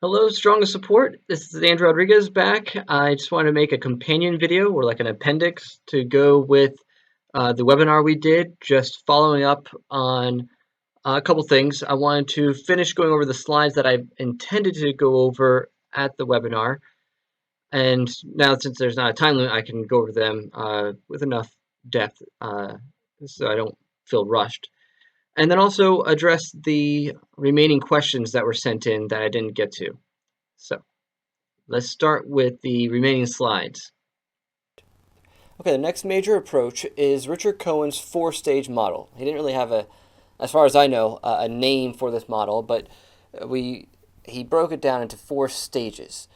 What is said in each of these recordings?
Hello, Strongest Support. This is Andrew Rodriguez back. I just want to make a companion video or like an appendix to go with the webinar we did, just following up on a couple things. I wanted to finish going over the slides that I intended to go over at the webinar. And now since there's not a time limit, I can go over them with enough depth so I don't feel rushed. And then also address the remaining questions that were sent in that I didn't get to. So let's start with the remaining slides. Okay, the next major approach is Richard Cohen's four-stage model. He didn't really have as far as I know, a name for this model, but he broke it down into 4 stages,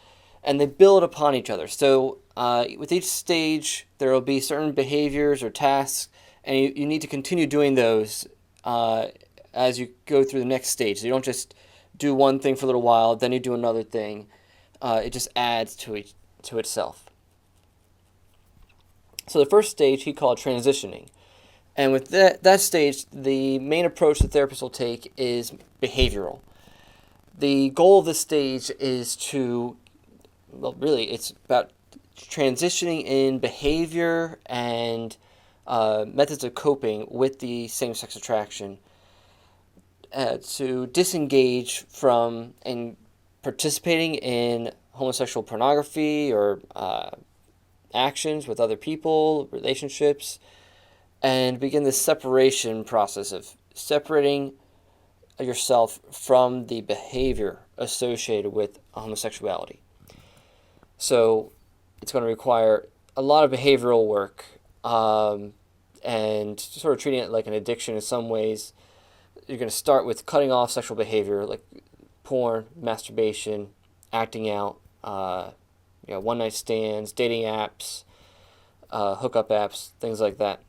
and they build upon each other. So with each stage, there will be certain behaviors or tasks, and you need to continue doing those as you go through the next stage. So you don't just do one thing for a little while, then you do another thing. It just adds to itself. So the first stage he called transitioning. And with that stage, the main approach the therapist will take is behavioral. The goal of this stage is it's about transitioning in behavior and methods of coping with the same-sex attraction to disengage from and participating in homosexual pornography or actions with other people, relationships, and begin the separation process of separating yourself from the behavior associated with homosexuality. So it's going to require a lot of behavioral work and sort of treating it like an addiction in some ways. You're going to start with cutting off sexual behavior like porn, masturbation, acting out, one-night stands, dating apps, hookup apps, things like that.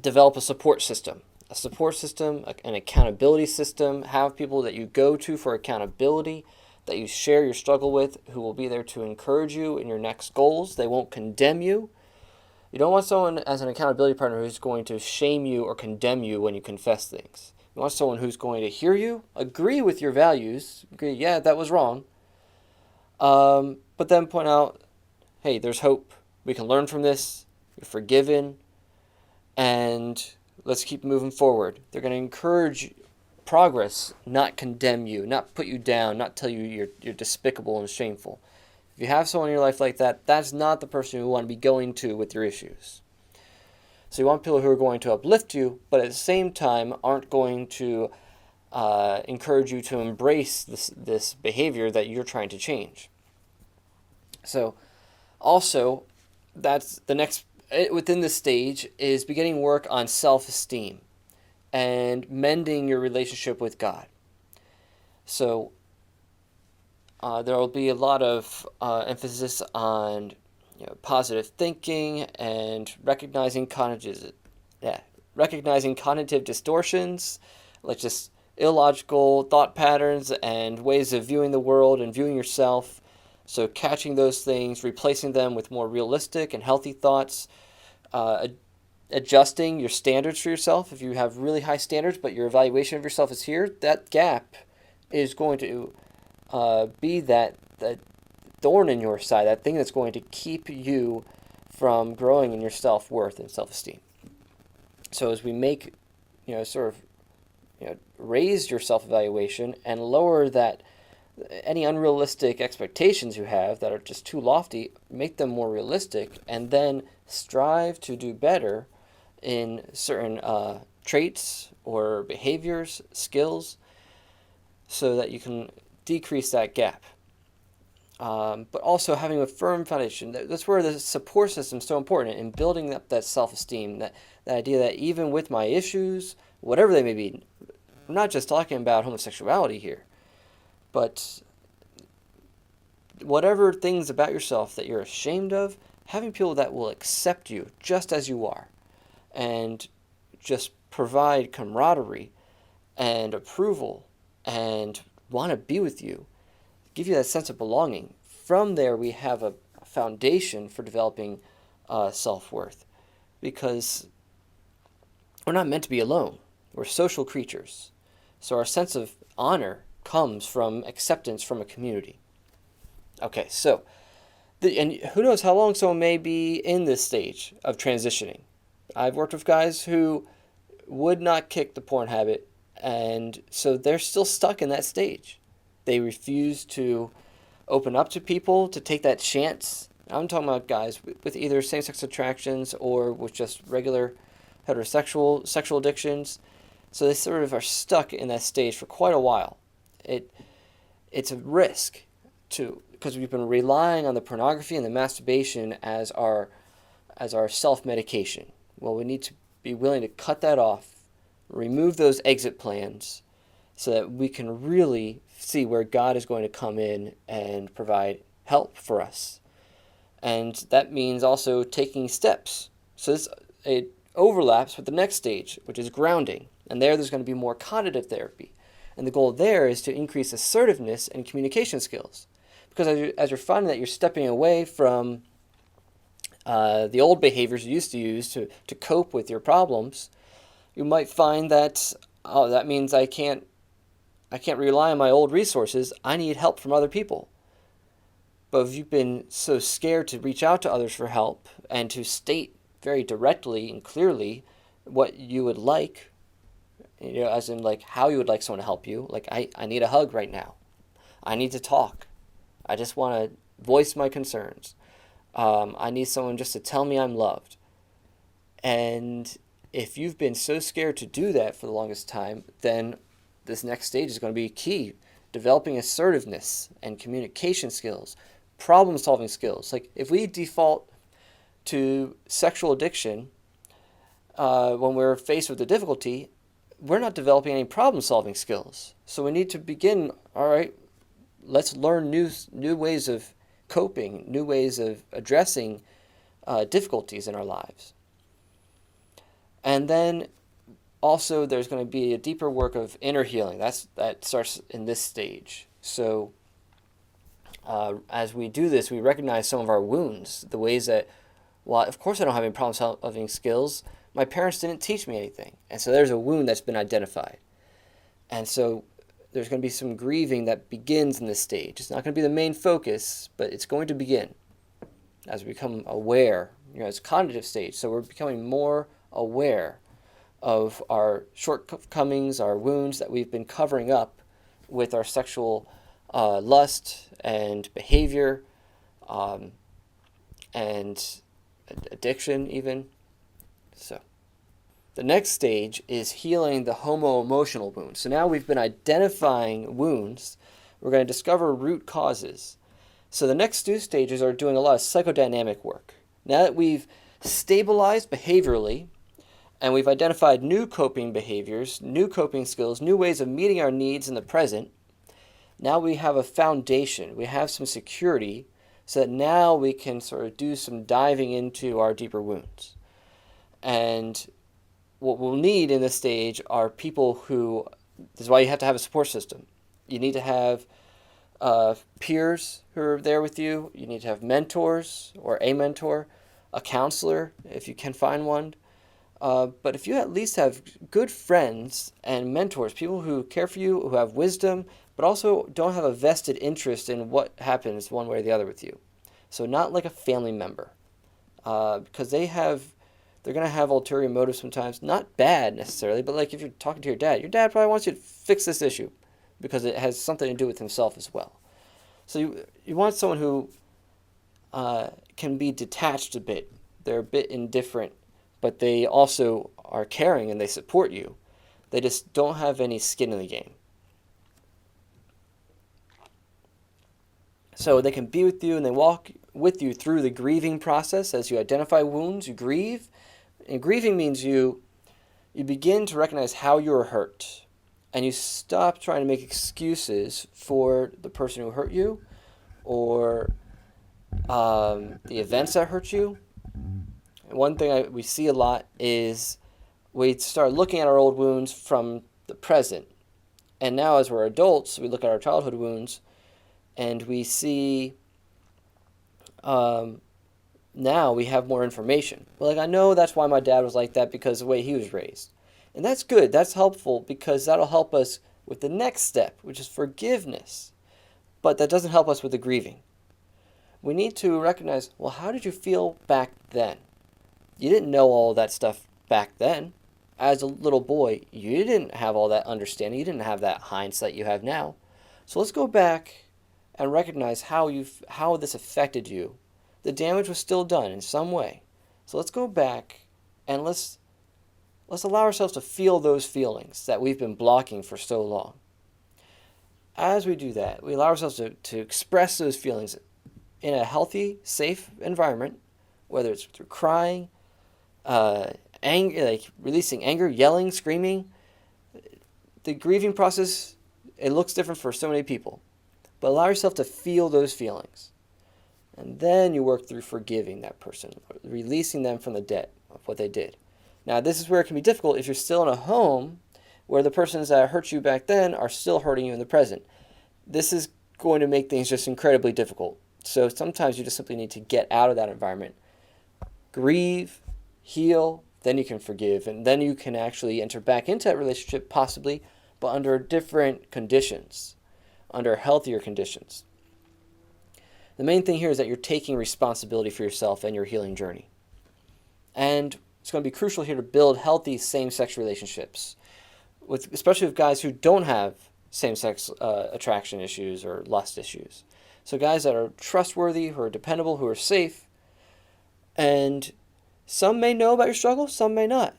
Develop a support system, an accountability system. Have people that you go to for accountability, that you share your struggle with, who will be there to encourage you in your next goals. They won't condemn you. You don't want someone as an accountability partner who's going to shame you or condemn you when you confess things. You want someone who's going to hear you, agree with your values, agree, yeah, that was wrong, but then point out, hey, there's hope. We can learn from this. You're forgiven. And let's keep moving forward. They're going to encourage progress, not condemn you, not put you down, not tell you you're despicable and shameful. If you have someone in your life like that, that's not the person you want to be going to with your issues. So you want people who are going to uplift you, but at the same time aren't going to encourage you to embrace this behavior that you're trying to change. So also, that's the next within this stage is beginning work on self-esteem and mending your relationship with God. So there will be a lot of emphasis on positive thinking and recognizing cognitive distortions, like just illogical thought patterns and ways of viewing the world and viewing yourself. So catching those things, replacing them with more realistic and healthy thoughts, adjusting your standards for yourself. If you have really high standards, but your evaluation of yourself is here, that gap is going to be that thorn in your side, that thing that's going to keep you from growing in your self-worth and self-esteem. So as we make, raise your self-evaluation and lower that any unrealistic expectations you have that are just too lofty, make them more realistic, and then strive to do better in certain traits or behaviors, skills, so that you can decrease that gap. But also having a firm foundation. That's where the support system is so important in building up that self-esteem, that idea that even with my issues, whatever they may be, I'm not just talking about homosexuality here, but whatever things about yourself that you're ashamed of, having people that will accept you just as you are and just provide camaraderie and approval and want to be with you, give you that sense of belonging. From there, we have a foundation for developing self-worth, because we're not meant to be alone. We're social creatures. So our sense of honor comes from acceptance from a community. Okay, so, and who knows how long someone may be in this stage of transitioning. I've worked with guys who would not kick the porn habit, and so they're still stuck in that stage. They refuse to open up to people, to take that chance. I'm talking about guys with either same-sex attractions or with just regular heterosexual sexual addictions. So they sort of are stuck in that stage for quite a while. It's a risk because we've been relying on the pornography and the masturbation as our self-medication. Well, we need to be willing to cut that off, remove those exit plans, so that we can really see where God is going to come in and provide help for us. And that means also taking steps. So it overlaps with the next stage, which is grounding. And there's going to be more cognitive therapy. And the goal there is to increase assertiveness and communication skills. Because as you're finding that you're stepping away from the old behaviors you used to use to cope with your problems, you might find that, that means I can't rely on my old resources. I need help from other people. But if you've been so scared to reach out to others for help and to state very directly and clearly what you would like, as in like how you would like someone to help you, like I need a hug right now. I need to talk. I just want to voice my concerns. I need someone just to tell me I'm loved. And if you've been so scared to do that for the longest time, then this next stage is going to be key. Developing assertiveness and communication skills, problem-solving skills. Like if we default to sexual addiction when we're faced with a difficulty, we're not developing any problem-solving skills. So we need to begin, all right, let's learn new ways of coping, new ways of addressing difficulties in our lives. And then also there's going to be a deeper work of inner healing. That starts in this stage. So as we do this, we recognize some of our wounds, the ways that, well, of course I don't have any problem solving skills. My parents didn't teach me anything. And so there's a wound that's been identified. And so there's going to be some grieving that begins in this stage. It's not going to be the main focus, but it's going to begin as we become aware. It's a cognitive stage, so we're becoming more aware of our shortcomings, our wounds that we've been covering up with our sexual lust and behavior and addiction even. So the next stage is healing the homo-emotional wounds. So now we've been identifying wounds. We're going to discover root causes. So the next two stages are doing a lot of psychodynamic work. Now that we've stabilized behaviorally, and we've identified new coping behaviors, new coping skills, new ways of meeting our needs in the present, now we have a foundation. We have some security so that now we can sort of do some diving into our deeper wounds. And what we'll need in this stage are people who, this is why you have to have a support system. You need to have peers who are there with you. You need to have mentors or a mentor, a counselor if you can find one. But if you at least have good friends and mentors, people who care for you, who have wisdom, but also don't have a vested interest in what happens one way or the other with you. So not like a family member, because they're going to have ulterior motives sometimes. Not bad necessarily, but like if you're talking to your dad probably wants you to fix this issue because it has something to do with himself as well. So you want someone who can be detached a bit. They're a bit indifferent, but they also are caring and they support you. They just don't have any skin in the game. So they can be with you and they walk with you through the grieving process. As you identify wounds, you grieve. And grieving means you begin to recognize how you were hurt. And you stop trying to make excuses for the person who hurt you or the events that hurt you. And one thing we see a lot is we start looking at our old wounds from the present. And now as we're adults, we look at our childhood wounds and we see now we have more information. Well, like I know that's why my dad was like that because of the way he was raised. And that's good. That's helpful because that'll help us with the next step, which is forgiveness. But that doesn't help us with the grieving. We need to recognize, well, how did you feel back then? You didn't know all that stuff back then. As a little boy, you didn't have all that understanding. You didn't have that hindsight you have now. So let's go back and recognize how this affected you. The damage was still done in some way. So let's go back and let's allow ourselves to feel those feelings that we've been blocking for so long. As we do that, we allow ourselves to express those feelings in a healthy, safe environment, whether it's through crying, anger, like releasing anger, yelling, screaming. The grieving process, it looks different for so many people. But allow yourself to feel those feelings. And then you work through forgiving that person, releasing them from the debt of what they did. Now, this is where it can be difficult if you're still in a home where the persons that hurt you back then are still hurting you in the present. This is going to make things just incredibly difficult. So sometimes you just simply need to get out of that environment. Grieve, heal, then you can forgive, and then you can actually enter back into that relationship possibly, but under different conditions, under healthier conditions. The main thing here is that you're taking responsibility for yourself and your healing journey. And it's going to be crucial here to build healthy same-sex relationships, especially with guys who don't have same-sex attraction issues or lust issues. So guys that are trustworthy, who are dependable, who are safe, and some may know about your struggle, some may not.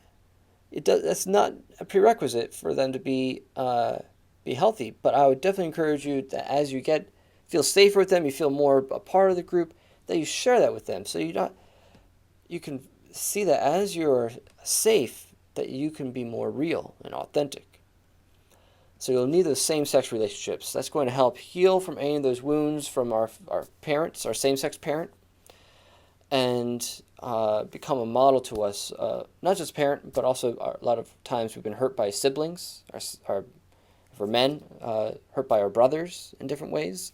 That's not a prerequisite for them to be healthy, but I would definitely encourage you that as you feel safer with them, you feel more a part of the group, that you share that with them, so you can see that as you're safe, that you can be more real and authentic. So you'll need those same-sex relationships. That's going to help heal from any of those wounds from our parents, our same-sex parent, and become a model to us, not just parent, but also a lot of times we've been hurt by siblings, for men, hurt by our brothers in different ways.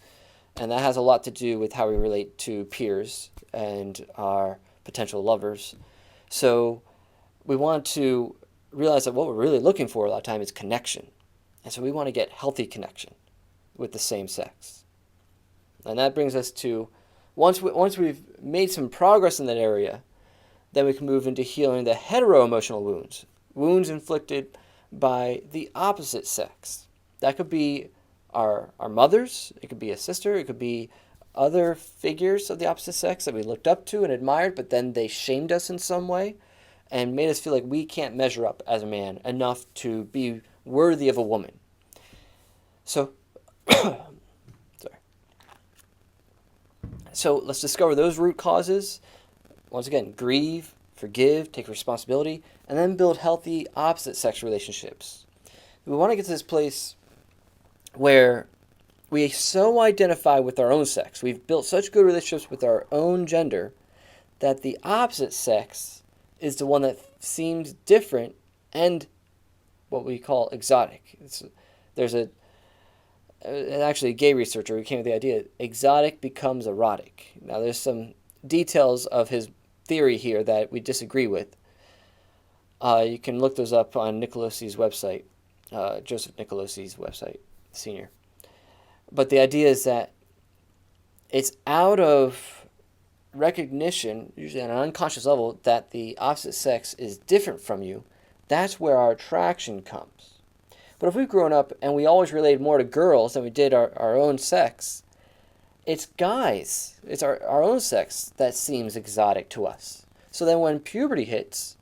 And that has a lot to do with how we relate to peers and our potential lovers. So we want to realize that what we're really looking for a lot of time is connection. And so we want to get healthy connection with the same sex. And that brings us to, once we've made some progress in that area, then we can move into healing the hetero-emotional wounds inflicted by the opposite sex. That could be our mothers, it could be a sister, it could be other figures of the opposite sex that we looked up to and admired, but then they shamed us in some way and made us feel like we can't measure up as a man enough to be worthy of a woman. So, So let's discover those root causes. Once again, grieve, forgive, take responsibility, and then build healthy opposite sex relationships. We want to get to this place where we so identify with our own sex. We've built such good relationships with our own gender that the opposite sex is the one that seems different and what we call exotic. There's actually a gay researcher who came with the idea exotic becomes erotic. Now there's some details of his theory here that we disagree with. You can look those up on Nicolosi's website, Joseph Nicolosi's website, Senior. But the idea is that it's out of recognition, usually on an unconscious level, that the opposite sex is different from you. That's where our attraction comes. But if we've grown up and we always related more to girls than we did our own sex, it's guys, it's our own sex that seems exotic to us. So then when puberty hits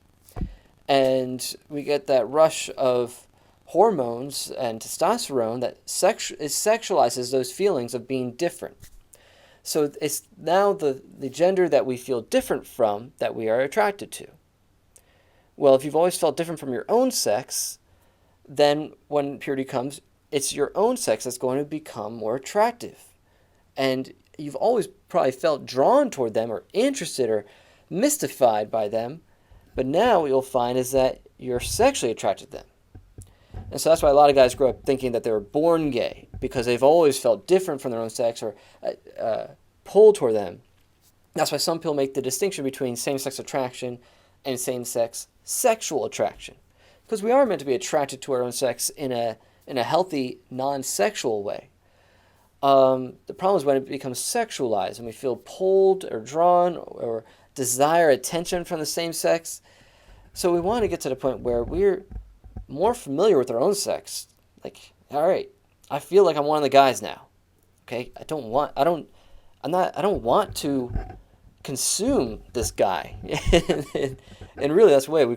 and we get that rush of hormones and testosterone that sexualizes those feelings of being different. So it's now the gender that we feel different from that we are attracted to. Well, if you've always felt different from your own sex, then when puberty comes, it's your own sex that's going to become more attractive. And you've always probably felt drawn toward them or interested or mystified by them. But now what you'll find is that you're sexually attracted to them. And so that's why a lot of guys grow up thinking that they were born gay, because they've always felt different from their own sex or pulled toward them. That's why some people make the distinction between same-sex attraction and same-sex sexual attraction. Because we are meant to be attracted to our own sex in a in a healthy, non-sexual way. The problem is when it becomes sexualized and we feel pulled or drawn or desire attention from the same sex. So we want to get to the point where we're more familiar with our own sex. Like, all right, I feel like I'm one of the guys now. Okay, I don't want to consume this guy. And really, that's the way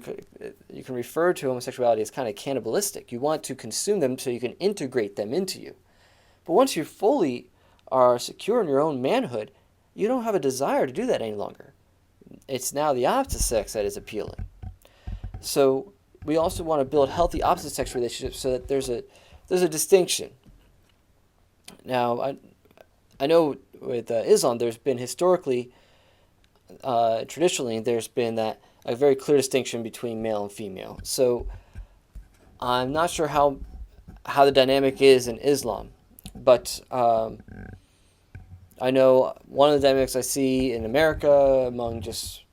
you can refer to homosexuality as kind of cannibalistic. You want to consume them so you can integrate them into you. But once you fully are secure in your own manhood, you don't have a desire to do that any longer. It's now the opposite sex that is appealing. So we also want to build healthy opposite sex relationships so that there's a distinction. Now, I know with Islam, there's been historically, traditionally, there's been that a very clear distinction between male and female. So I'm not sure how the dynamic is in Islam, but I know one of the dynamics I see in America among just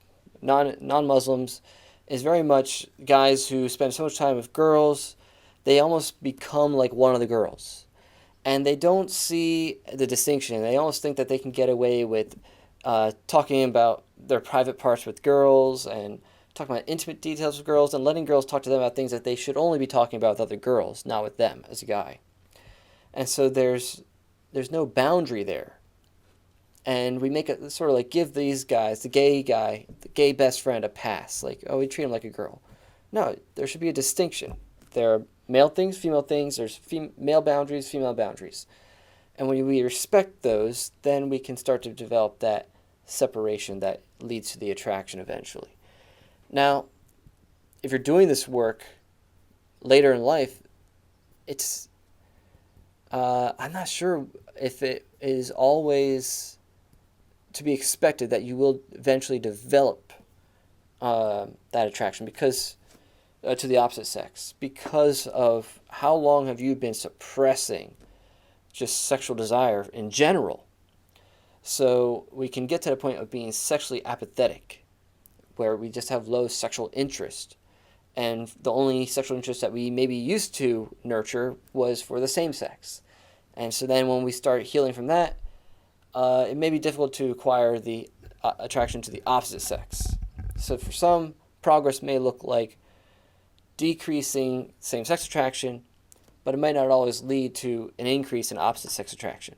non-Muslims is very much guys who spend so much time with girls, they almost become like one of the girls. And they don't see the distinction. They almost think that they can get away with talking about their private parts with girls and talking about intimate details with girls and letting girls talk to them about things that they should only be talking about with other girls, not with them as a guy. And so there's no boundary there. And we make it sort of like give these guys, the gay guy, the gay best friend, a pass. Like, oh, we treat him like a girl. No, there should be a distinction. There are male things, female things. There's male boundaries, female boundaries. And when we respect those, then we can start to develop that separation that leads to the attraction eventually. Now, if you're doing this work later in life, it's I'm not sure if it is always to be expected that you will eventually develop that attraction because to the opposite sex, because of how long have you been suppressing just sexual desire in general. So we can get to the point of being sexually apathetic, where we just have low sexual interest. And the only sexual interest that we maybe used to nurture was for the same sex. And so then when we start healing from that, it may be difficult to acquire the attraction to the opposite sex. So for some, progress may look like decreasing same-sex attraction, but it might not always lead to an increase in opposite-sex attraction.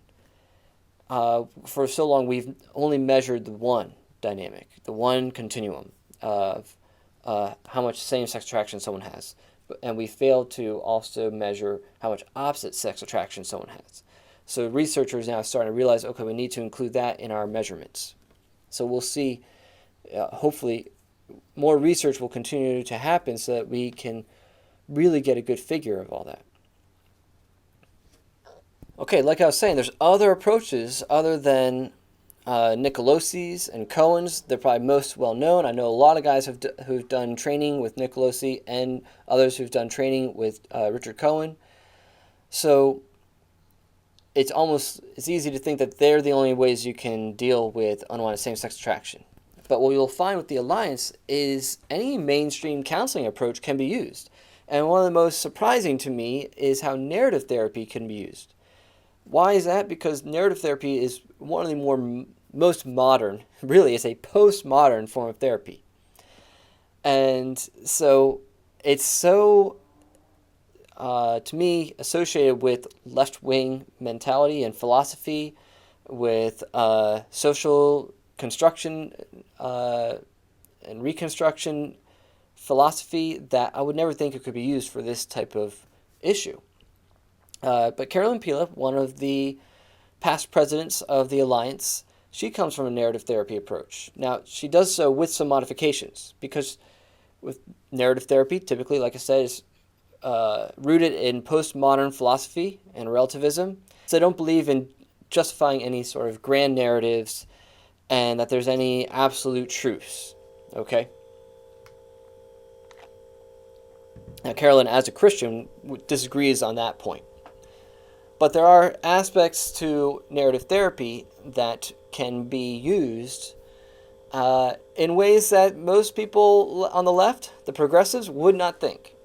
For so long, we've only measured the one dynamic, the one continuum of how much same-sex attraction someone has. And we failed to also measure how much opposite-sex attraction someone has. So researchers now are starting to realize, okay, we need to include that in our measurements. So we'll see, hopefully, more research will continue to happen so that we can really get a good figure of all that. Okay, like I was saying, there's other approaches other than Nicolosi's and Cohen's. They're probably most well known. I know a lot of guys who've done training with Nicolosi and others who've done training with Richard Cohen. So it's easy to think that they're the only ways you can deal with unwanted same-sex attraction. But what you'll find with the Alliance is any mainstream counseling approach can be used. And one of the most surprising to me is how narrative therapy can be used. Why is that? Because narrative therapy is one of the most modern, really it's a postmodern form of therapy. And so it's so, to me, associated with left-wing mentality and philosophy, with social construction and reconstruction philosophy, that I would never think it could be used for this type of issue. But Carolyn Pila, one of the past presidents of the Alliance, she comes from a narrative therapy approach. Now, she does so with some modifications, because with narrative therapy, typically, like I said, is rooted in postmodern philosophy and relativism. So they don't believe in justifying any sort of grand narratives and that there's any absolute truths, okay? Now, Carolyn, as a Christian, disagrees on that point. But there are aspects to narrative therapy that can be used in ways that most people on the left, the progressives, would not think.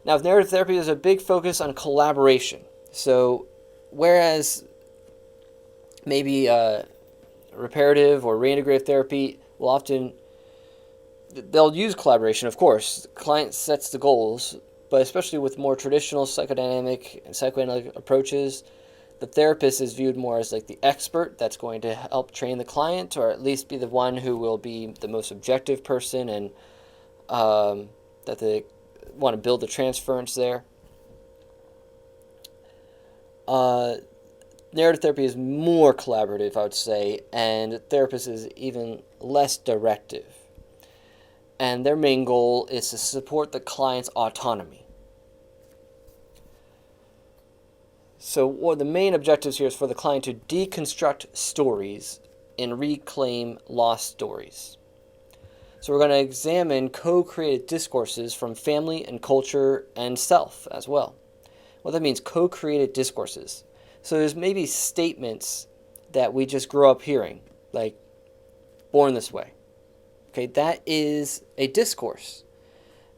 Now, with narrative therapy, there's a big focus on collaboration. So, whereas maybe reparative or reintegrative therapy will often, they'll use collaboration, of course. The client sets the goals, but especially with more traditional psychodynamic and psychoanalytic approaches, the therapist is viewed more as like the expert that's going to help train the client, or at least be the one who will be the most objective person, and that they want to build the transference there. Narrative therapy is more collaborative, I would say, and the therapist is even less directive. And their main goal is to support the client's autonomy. So one of the main objectives here is for the client to deconstruct stories and reclaim lost stories. So we're going to examine co-created discourses from family and culture and self as well. What that means, co-created discourses. So there's maybe statements that we just grew up hearing, like, born this way. Okay, that is a discourse.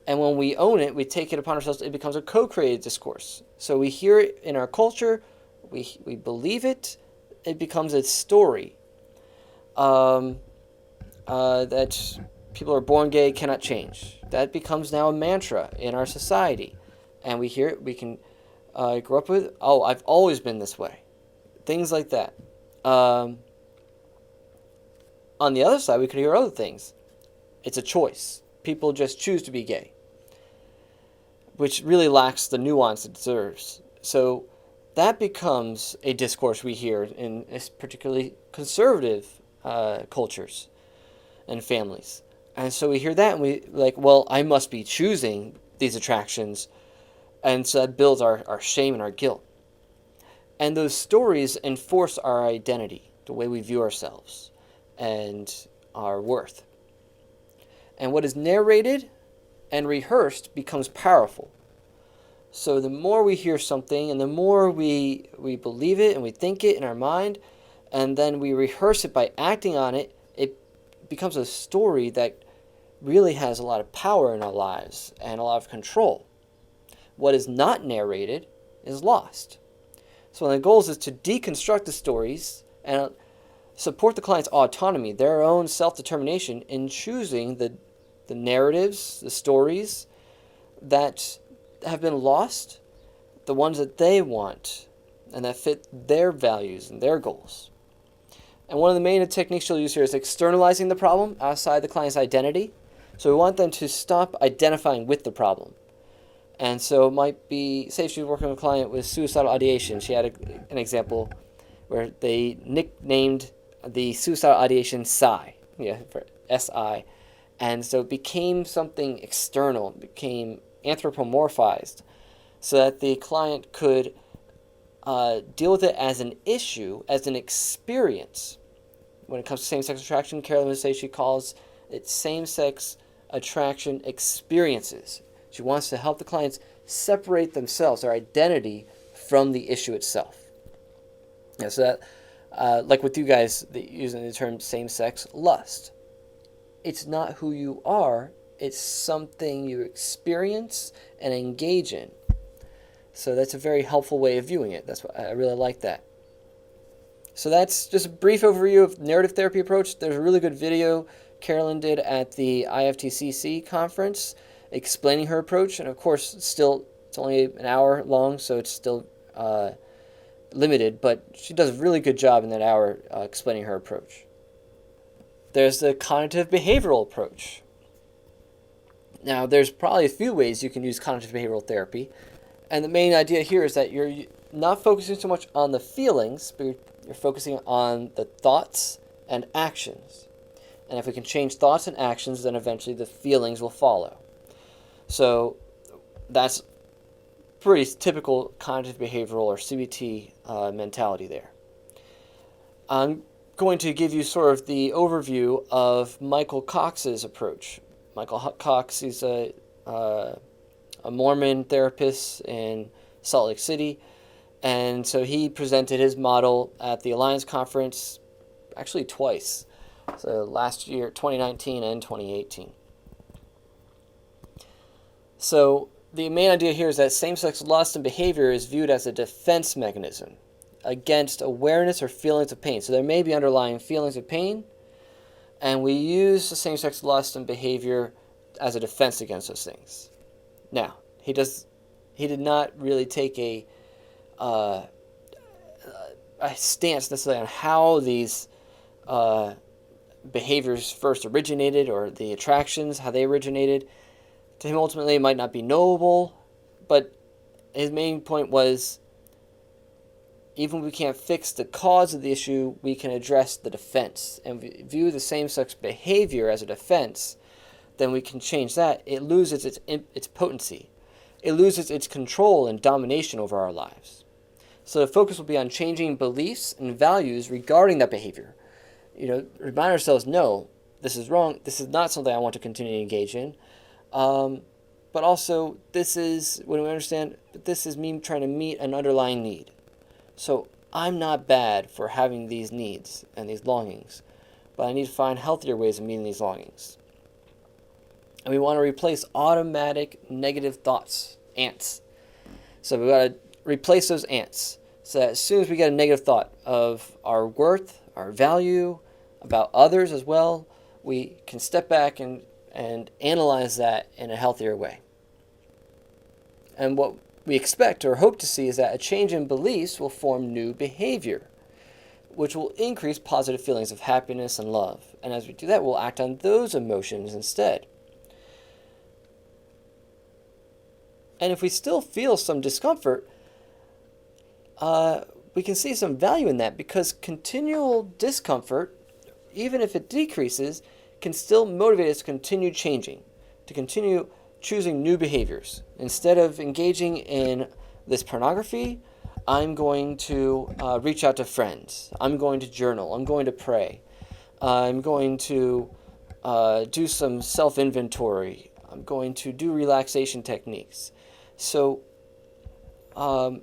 And when we own it, we take it upon ourselves, it becomes a co-created discourse. So we hear it in our culture, we believe it, it becomes a story. That people are born gay, cannot change. That becomes now a mantra in our society. And we hear it, we can grow up with, oh, I've always been this way. Things like that. On the other side, we could hear other things. It's a choice. People just choose to be gay, which really lacks the nuance it deserves. So that becomes a discourse we hear in particularly conservative cultures and families. And so we hear that and we like, well, I must be choosing these attractions. And so that builds our shame and our guilt. And those stories enforce our identity, the way we view ourselves and our worth. And what is narrated and rehearsed becomes powerful. So the more we hear something and the more we believe it and we think it in our mind, and then we rehearse it by acting on it, it becomes a story that really has a lot of power in our lives and a lot of control. What is not narrated is lost. So one of the goals is to deconstruct the stories and support the client's autonomy, their own self-determination in choosing the narratives, the stories that have been lost, the ones that they want and that fit their values and their goals. And one of the main techniques you'll use here is externalizing the problem outside the client's identity. So we want them to stop identifying with the problem. And so it might be, say she's working with a client with suicidal ideation. She had an example where they nicknamed the suicidal ideation Psy, for S-I. And so it became something external, it became anthropomorphized, so that the client could deal with it as an issue, as an experience. When it comes to same-sex attraction, Carolyn would say she calls it same-sex attraction experiences. She wants to help the clients separate themselves, their identity, from the issue itself. So that, like with you guys using the term same-sex lust, it's not who you are, it's something you experience and engage in. So that's a very helpful way of viewing it. That's what I really like that. So that's just a brief overview of narrative therapy approach. There's a really good video Carolyn did at the IFTCC conference explaining her approach, and of course it's only an hour long, so it's still limited, but she does a really good job in that hour explaining her approach. There's the cognitive behavioral approach. Now, there's probably a few ways you can use cognitive behavioral therapy, and the main idea here is that you're not focusing so much on the feelings, but you're focusing on the thoughts and actions. And if we can change thoughts and actions, then eventually the feelings will follow. So that's pretty typical cognitive behavioral or CBT mentality there. I'm going to give you sort of the overview of Michael Cox's approach. Michael Cox is a Mormon therapist in Salt Lake City, and so he presented his model at the Alliance Conference actually twice, so last year, 2019 and 2018. So the main idea here is that same-sex lust and behavior is viewed as a defense mechanism against awareness or feelings of pain. So there may be underlying feelings of pain, and we use the same-sex lust and behavior as a defense against those things. Now, he did not really take a stance necessarily on how these behaviors first originated, or the attractions, how they originated. To him, ultimately, it might not be knowable, but his main point was, even if we can't fix the cause of the issue, we can address the defense. And if we view the same-sex behavior as a defense, then we can change that. It loses its potency. It loses its control and domination over our lives. So the focus will be on changing beliefs and values regarding that behavior. Remind ourselves, no, this is wrong. This is not something I want to continue to engage in. But also, this is, when we understand, this is me trying to meet an underlying need. So I'm not bad for having these needs and these longings, but I need to find healthier ways of meeting these longings. And we want to replace automatic negative thoughts, ants. So we got to replace those ants. So that as soon as we get a negative thought of our worth, our value, about others as well, we can step back and analyze that in a healthier way. And what we expect or hope to see is that a change in beliefs will form new behavior, which will increase positive feelings of happiness and love. And as we do that, we'll act on those emotions instead. And if we still feel some discomfort, we can see some value in that, because continual discomfort, even if it decreases, can still motivate us to continue changing, to continue choosing new behaviors. Instead of engaging in this pornography, I'm going to reach out to friends. I'm going to journal. I'm going to pray. I'm going to do some self-inventory. I'm going to do relaxation techniques. So I'm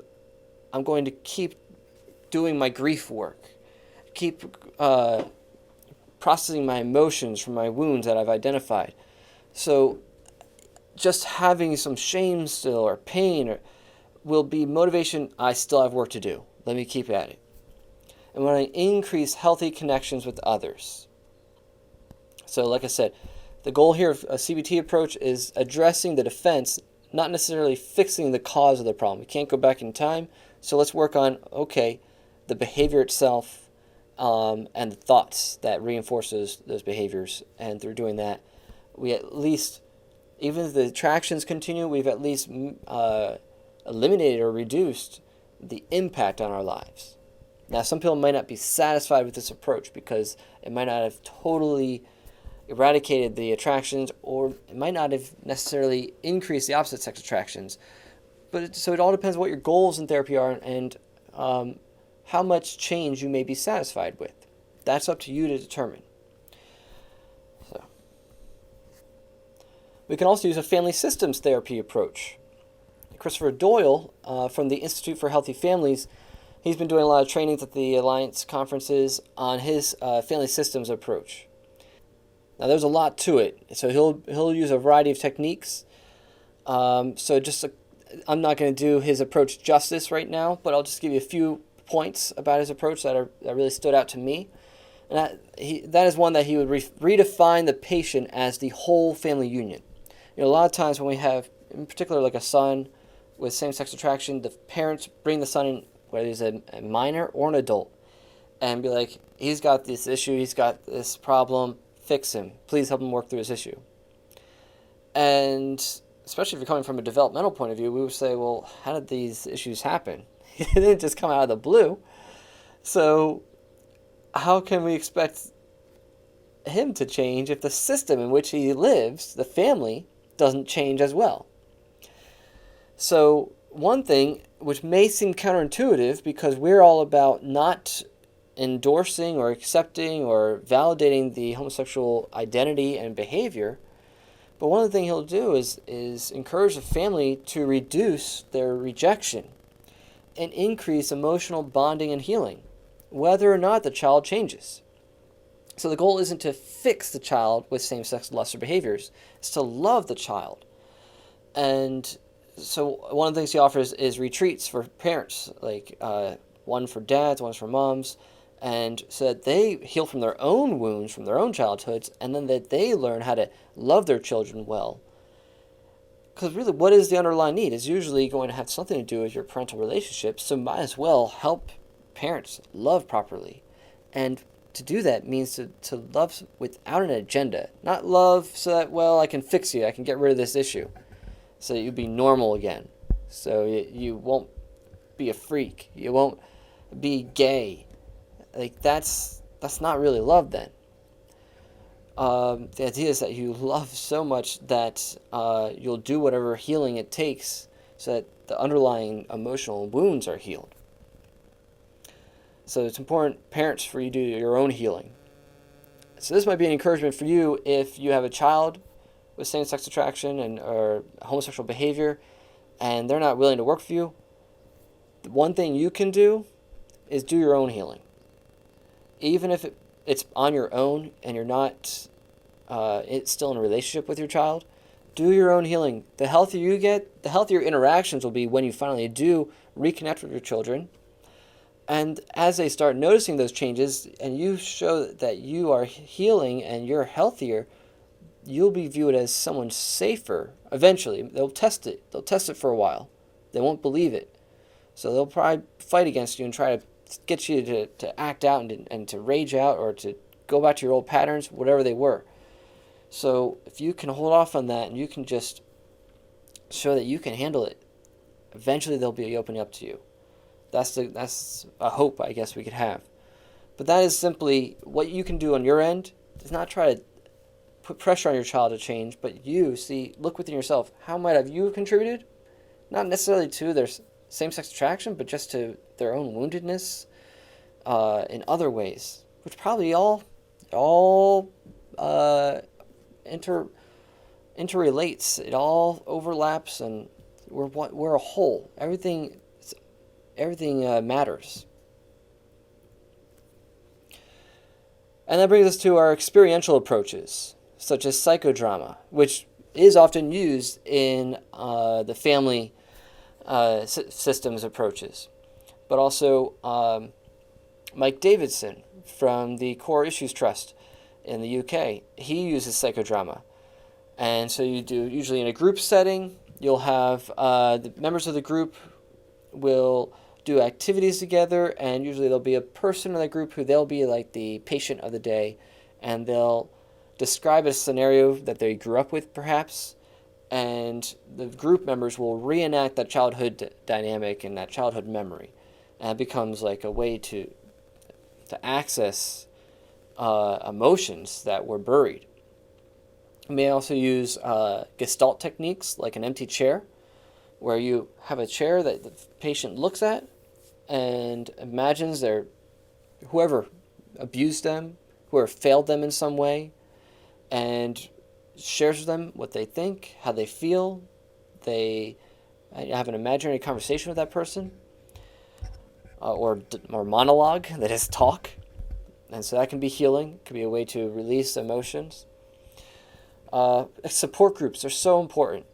going to keep doing my grief work, keep processing my emotions from my wounds that I've identified. So just having some shame still or pain will be motivation. I still have work to do. Let me keep at it. And when I increase healthy connections with others. So like I said, the goal here of a CBT approach is addressing the defense, not necessarily fixing the cause of the problem. We can't go back in time. So let's work on, the behavior itself and the thoughts that reinforces those behaviors. And through doing that, we at least, even if the attractions continue, we've at least eliminated or reduced the impact on our lives. Now, some people might not be satisfied with this approach because it might not have totally eradicated the attractions, or it might not have necessarily increased the opposite sex attractions. So it all depends what your goals in therapy are and how much change you may be satisfied with. That's up to you to determine. So we can also use a family systems therapy approach. Christopher Doyle from the Institute for Healthy Families, he's been doing a lot of trainings at the Alliance conferences on his family systems approach. Now, there's a lot to it, so he'll use a variety of techniques. I'm not going to do his approach justice right now, but I'll just give you a few points about his approach that really stood out to me. And that is one that he would redefine the patient as the whole family union. A lot of times when we have, in particular, like a son with same-sex attraction, the parents bring the son in, whether he's a minor or an adult, and be like, he's got this issue, he's got this problem, fix him. Please help him work through his issue. And especially if you're coming from a developmental point of view, we would say, well, how did these issues happen? It didn't just come out of the blue. So how can we expect him to change if the system in which he lives, the family, doesn't change as well? So one thing, which may seem counterintuitive because we're all about not endorsing or accepting or validating the homosexual identity and behavior, but one of the things he'll do is encourage the family to reduce their rejection and increase emotional bonding and healing, whether or not the child changes. So the goal isn't to fix the child with same-sex lust or behaviors. It's to love the child and So one of the things he offers is retreats for parents, like one for dads, one for moms, and so that they heal from their own wounds, from their own childhoods, and then that they learn how to love their children well. Because really, what is the underlying need? Is usually going to have something to do with your parental relationship, so might as well help parents love properly. And to do that means to love without an agenda. Not love so that, well, I can fix you, I can get rid of this issue, so that you'll be normal again. So you won't be a freak. You won't be gay. Like, that's not really love then. The idea is that you love so much that you'll do whatever healing it takes so that the underlying emotional wounds are healed. So it's important, parents, for you to do your own healing. So this might be an encouragement for you if you have a child with same-sex attraction or homosexual behavior and they're not willing to work for you. The one thing you can do is do your own healing. Even if it's on your own and you're not it's still in a relationship with your child, do your own healing. The healthier you get, the healthier interactions will be when you finally do reconnect with your children. And as they start noticing those changes and you show that you are healing and you're healthier, you'll be viewed as someone safer. Eventually, they'll test it. They'll test it for a while. They won't believe it. So they'll probably fight against you and try to get you to act out and to rage out or to go back to your old patterns, whatever they were. So if you can hold off on that and you can just show that you can handle it, eventually they'll be opening up to you. That's a hope, I guess, we could have. But that is simply what you can do on your end. Is not try to put pressure on your child to change, but look within yourself. How might have you contributed? Not necessarily to their same-sex attraction, but just to their own woundedness in other ways, which probably all interrelates. It all overlaps, and we're a whole. Everything matters. And that brings us to our experiential approaches, such as psychodrama, which is often used in the family systems approaches. But also Mike Davidson from the Core Issues Trust in the UK, he uses psychodrama. And so you do, usually in a group setting, you'll have the members of the group will do activities together, and usually there'll be a person in the group who they'll be like the patient of the day, and they'll describe a scenario that they grew up with perhaps, and the group members will reenact that childhood dynamic and that childhood memory. And it becomes like a way to access emotions that were buried. You may also use Gestalt techniques like an empty chair, where you have a chair that the patient looks at and imagines whoever abused them, whoever failed them in some way, and shares with them what they think, how they feel. They have an imaginary conversation with that person, or monologue, that is talk. And so that can be healing. It can be a way to release emotions. Support groups are so important.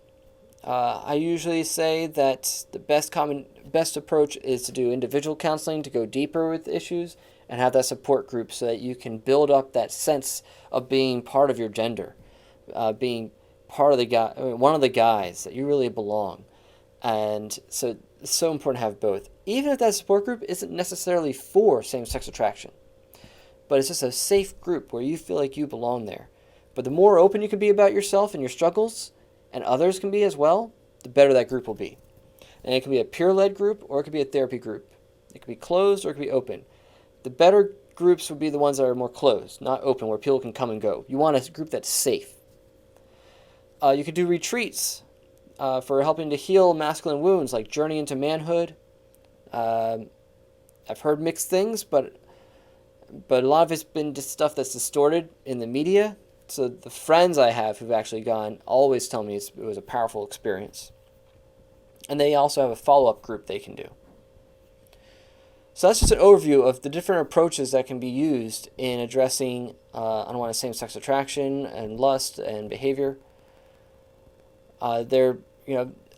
I usually say that the best approach is to do individual counseling to go deeper with issues and have that support group so that you can build up that sense of being part of your gender, being part of one of the guys, that you really belong. And so it's so important to have both. Even if that support group isn't necessarily for same-sex attraction, but it's just a safe group where you feel like you belong there. But the more open you can be about yourself and your struggles, and others can be as well, the better that group will be. And it can be a peer-led group, or it could be a therapy group. It can be closed, or it can be open. The better groups would be the ones that are more closed, not open, where people can come and go. You want a group that's safe. You can do retreats for helping to heal masculine wounds, like Journey into Manhood. I've heard mixed things, but a lot of it's been just stuff that's distorted in the media. So the friends I have who've actually gone always tell me it was a powerful experience. And they also have a follow-up group they can do. So that's just an overview of the different approaches that can be used in addressing unwanted same-sex attraction and lust and behavior.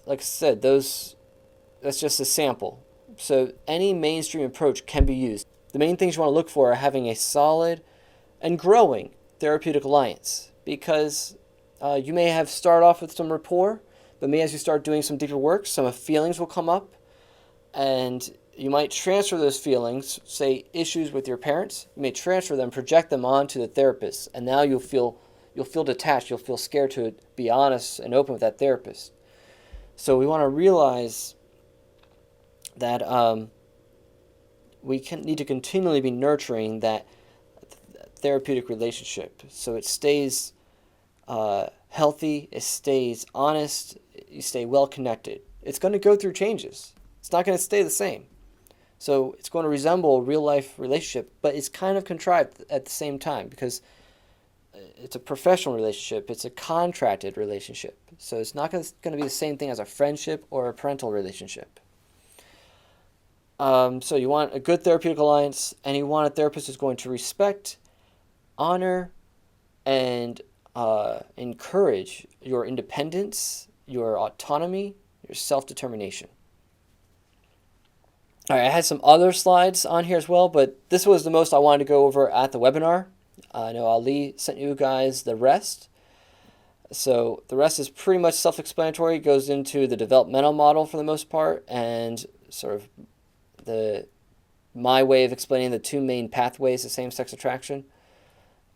like I said, that's just a sample. So any mainstream approach can be used. The main things you want to look for are having a solid and growing therapeutic alliance, because you may have started off with some rapport, but maybe as you start doing some deeper work, some feelings will come up, and you might transfer those feelings, say issues with your parents, you may transfer them, project them onto the therapist, and now you'll feel detached, you'll feel scared to be honest and open with that therapist. So we want to realize that we need to continually be nurturing that therapeutic relationship so it stays healthy, it stays honest, you stay well connected. It's going to go through changes. It's not going to stay the same. So it's going to resemble a real life relationship, but it's kind of contrived at the same time because it's a professional relationship, it's a contracted relationship. So it's not going to be the same thing as a friendship or a parental relationship. So you want a good therapeutic alliance, and you want a therapist who's going to respect, honor, and encourage your independence, your autonomy, your self-determination. All right, I had some other slides on here as well, but this was the most I wanted to go over at the webinar. I know Ali sent you guys the rest. So the rest is pretty much self-explanatory. It goes into the developmental model for the most part, and sort of my way of explaining the two main pathways to same-sex attraction.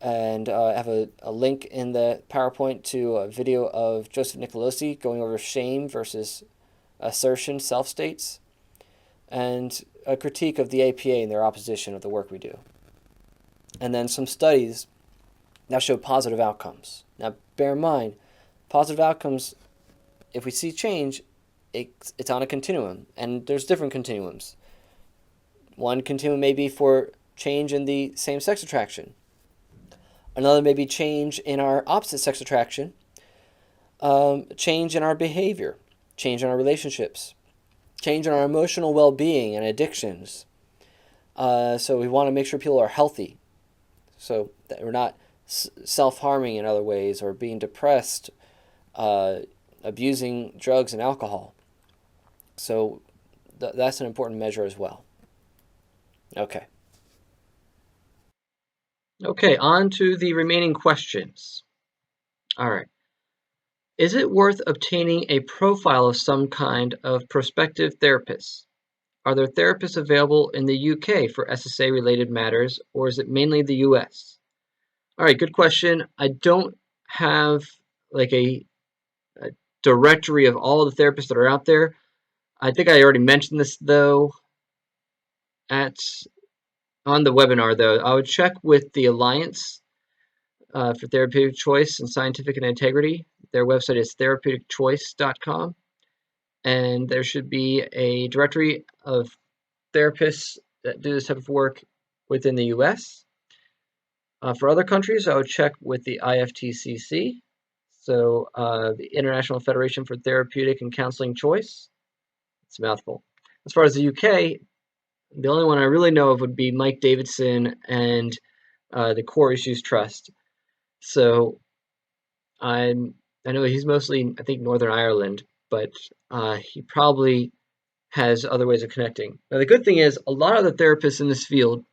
And I have a link in the PowerPoint to a video of Joseph Nicolosi going over shame versus assertion self-states, and a critique of the APA and their opposition of the work we do. And then some studies that show positive outcomes. Now, bear in mind, positive outcomes, if we see change, it's on a continuum, and there's different continuums. One continuum may be for change in the same-sex attraction. Another may be change in our opposite sex attraction, change in our behavior, change in our relationships, change in our emotional well-being and addictions. So we want to make sure people are healthy, so that we're not self-harming in other ways or being depressed, abusing drugs and alcohol. So that's an important measure as well. Okay. Okay, on to the remaining questions. All right. Is it worth obtaining a profile of some kind of prospective therapists? Are there therapists available in the UK for SSA-related matters, or is it mainly the US? All right, good question. I don't have like a directory of all the therapists that are out there. I think I already mentioned this though on the webinar though. I would check with the Alliance for Therapeutic Choice and Scientific and Integrity. Their website is therapeuticchoice.com, and there should be a directory of therapists that do this type of work within the US. For other countries, I would check with the IFTCC, so the International Federation for Therapeutic and Counseling Choice. It's a mouthful. As far as the UK, the only one I really know of would be Mike Davidson and the Core Issues Trust. So I know he's mostly, I think, Northern Ireland, but he probably has other ways of connecting. Now, the good thing is a lot of the therapists in this field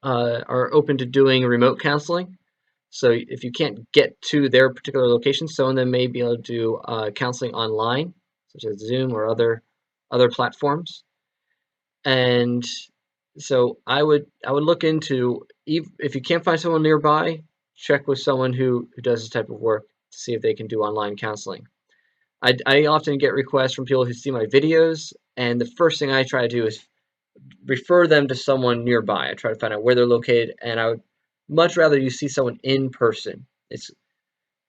are open to doing remote counseling. So if you can't get to their particular location, some of them may be able to do counseling online, such as Zoom or other platforms. And so I would look into, if you can't find someone nearby, check with someone who does this type of work to see if they can do online counseling. I often get requests from people who see my videos, and the first thing I try to do is refer them to someone nearby. I try to find out where they're located, and I would much rather you see someone in person.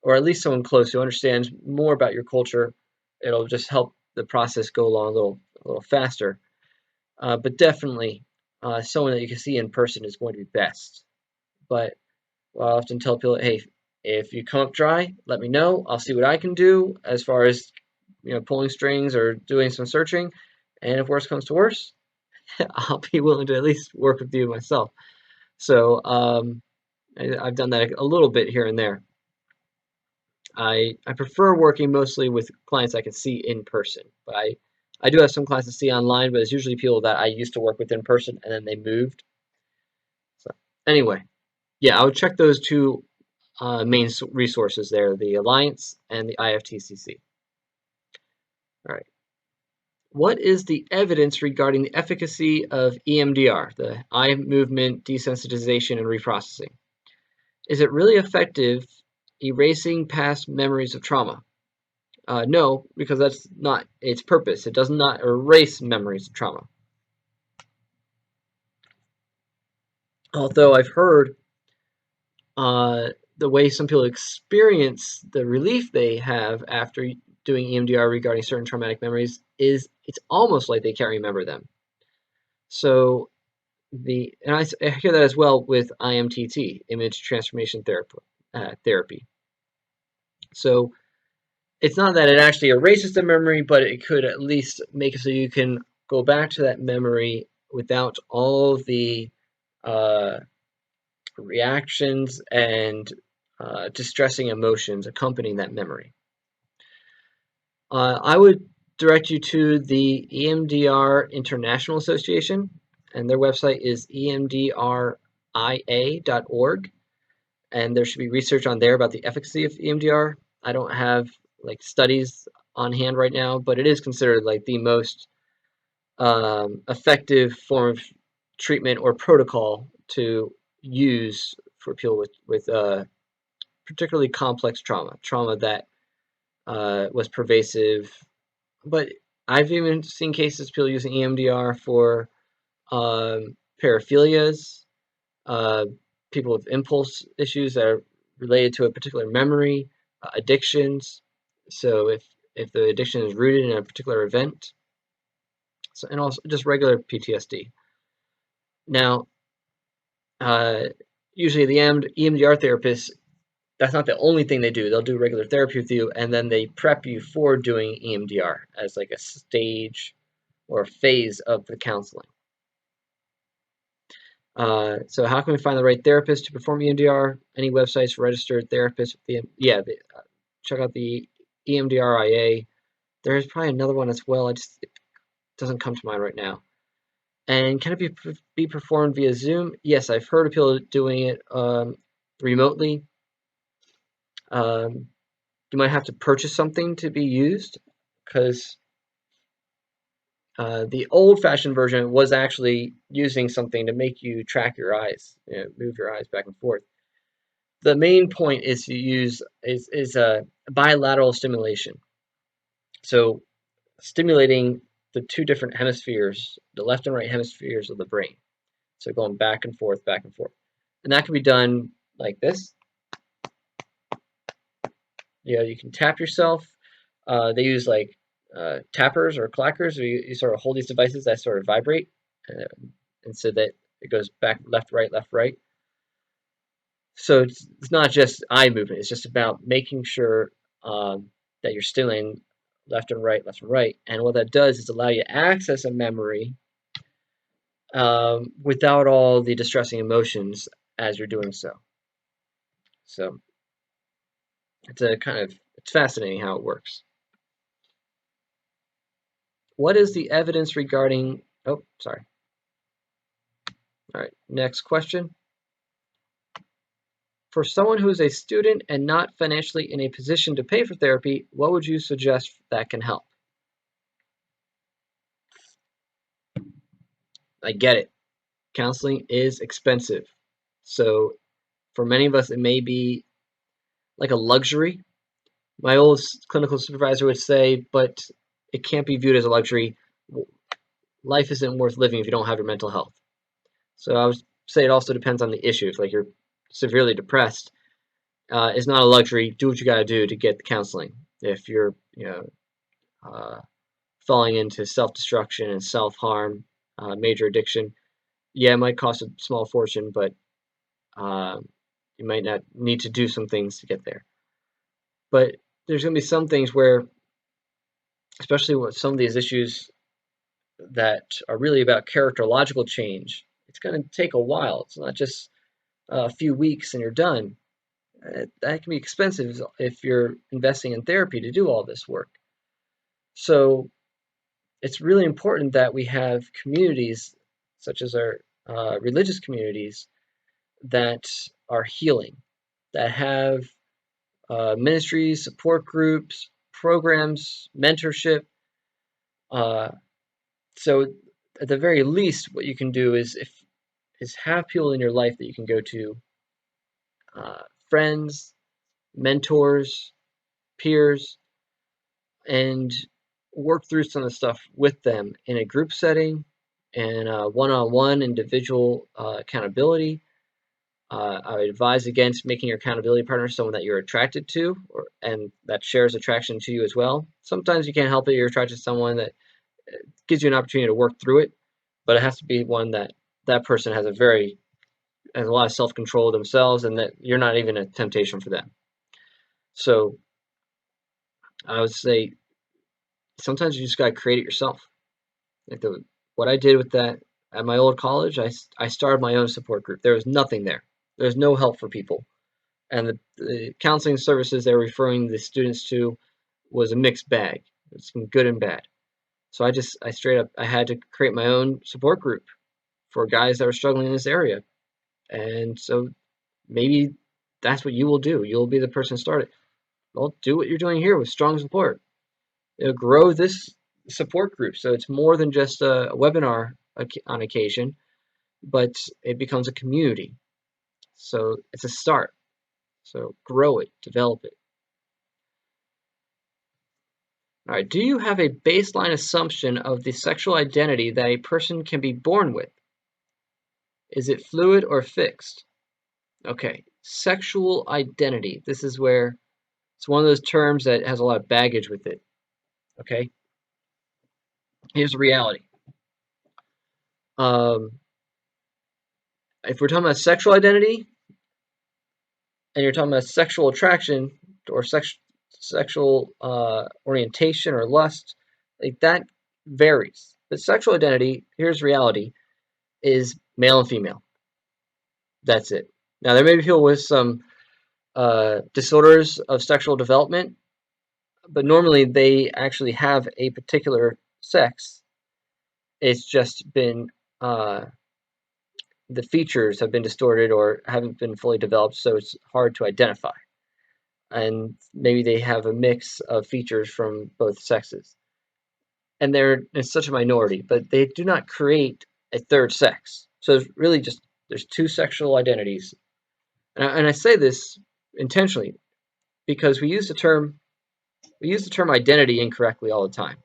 Or at least someone close who understands more about your culture. It'll just help the process go along a little faster. But definitely, someone that you can see in person is going to be best. But I often tell people, hey, if you come up dry, let me know. I'll see what I can do as far as pulling strings or doing some searching. And if worse comes to worse, I'll be willing to at least work with you myself. So I've done that a little bit here and there. I prefer working mostly with clients I can see in person, but I do have some clients to see online, but it's usually people that I used to work with in person and then they moved. So anyway, yeah, I would check those two main resources there, the Alliance and the IFTCC. All right. What is the evidence regarding the efficacy of EMDR, the eye movement desensitization and reprocessing? Is it really effective erasing past memories of trauma? No, because that's not its purpose. It does not erase memories of trauma. Although I've heard the way some people experience the relief they have after doing EMDR regarding certain traumatic memories is it's almost like they can't remember them. So I hear that as well with IMTT, image transformation therapy. So it's not that it actually erases the memory, but it could at least make it so you can go back to that memory without all the reactions and distressing emotions accompanying that memory. I would direct you to the EMDR International Association, and their website is emdria.org, and there should be research on there about the efficacy of EMDR. I don't have like studies on hand right now, but it is considered like the most effective form of treatment or protocol to use for people with particularly complex trauma that was pervasive. But I've even seen cases of people using EMDR for paraphilias, people with impulse issues that are related to a particular memory, addictions. So if the addiction is rooted in a particular event, so and also just regular PTSD. Now, usually the EMDR therapist, that's not the only thing they do. They'll do regular therapy with you, and then they prep you for doing EMDR as like a stage or a phase of the counseling. So how can we find the right therapist to perform EMDR? Any websites for registered therapists? Check out the EMDRIA. There's probably another one as well. It doesn't come to mind right now. And can it be performed via Zoom? Yes, I've heard of people doing it remotely. You might have to purchase something to be used, because the old-fashioned version was actually using something to make you track your eyes, move your eyes back and forth. The main point is to use is a bilateral stimulation. So stimulating the two different hemispheres, the left and right hemispheres of the brain. So going back and forth, back and forth. And that can be done like this. You can tap yourself. They use like tappers or clackers, where you sort of hold these devices that sort of vibrate, and so that it goes back, left, right. So it's not just eye movement. It's just about making sure that you're stimulating left and right. And what that does is allow you to access a memory without all the distressing emotions as you're doing so. So it's fascinating how it works. What is the evidence regarding, oh, sorry. All right, next question. For someone who is a student and not financially in a position to pay for therapy, what would you suggest that can help? I get it. Counseling is expensive. So for many of us, it may be like a luxury. My old clinical supervisor would say, but it can't be viewed as a luxury. Life isn't worth living if you don't have your mental health. So I would say it also depends on the issue. If like you're severely depressed, it's not a luxury. Do what you got to do to get the counseling. If you're, falling into self-destruction and self-harm, major addiction, yeah, it might cost a small fortune, but you might not need to do some things to get there. But there's going to be some things where, especially with some of these issues that are really about characterological change, it's going to take a while. It's not just a few weeks and you're done. that can be expensive if you're investing in therapy to do all this work. So it's really important that we have communities, such as our religious communities, that are healing, that have ministries, support groups, programs, mentorship. So at the very least, what you can do is have people in your life that you can go to, friends, mentors, peers, and work through some of the stuff with them in a group setting and one-on-one individual accountability. I would advise against making your accountability partner someone that you're attracted to and that shares attraction to you as well. Sometimes you can't help it. You're attracted to someone that gives you an opportunity to work through it, but it has to be one that person has a lot of self-control themselves and that you're not even a temptation for them. So I would say sometimes you just got to create it yourself. Like what I did with that at my old college, I started my own support group. There was nothing there. There's no help for people. And the counseling services they were referring the students to was a mixed bag. It's some good and bad. So I straight up, I had to create my own support group for guys that were struggling in this area. And so maybe that's what you will do. You'll be the person to start it. Well, do what you're doing here with strong support. Grow this support group so it's more than just a webinar on occasion, but it becomes a community. So it's a start. So grow it, develop it. All right, do you have a baseline assumption of the sexual identity that a person can be born with? Is it fluid or fixed? Okay, sexual identity. This is where it's one of those terms that has a lot of baggage with it. Okay, here's the reality. If we're talking about sexual identity and you're talking about sexual attraction or sexual orientation or lust, like that varies. But sexual identity, here's reality, is male and female. That's it. Now there may be people with some disorders of sexual development, but normally they actually have a particular sex. It's just been the features have been distorted or haven't been fully developed, so it's hard to identify. And maybe they have a mix of features from both sexes. And they're in such a minority, but they do not create a third sex. So it's really just there's two sexual identities. And I say this intentionally because we use the term identity incorrectly all the time.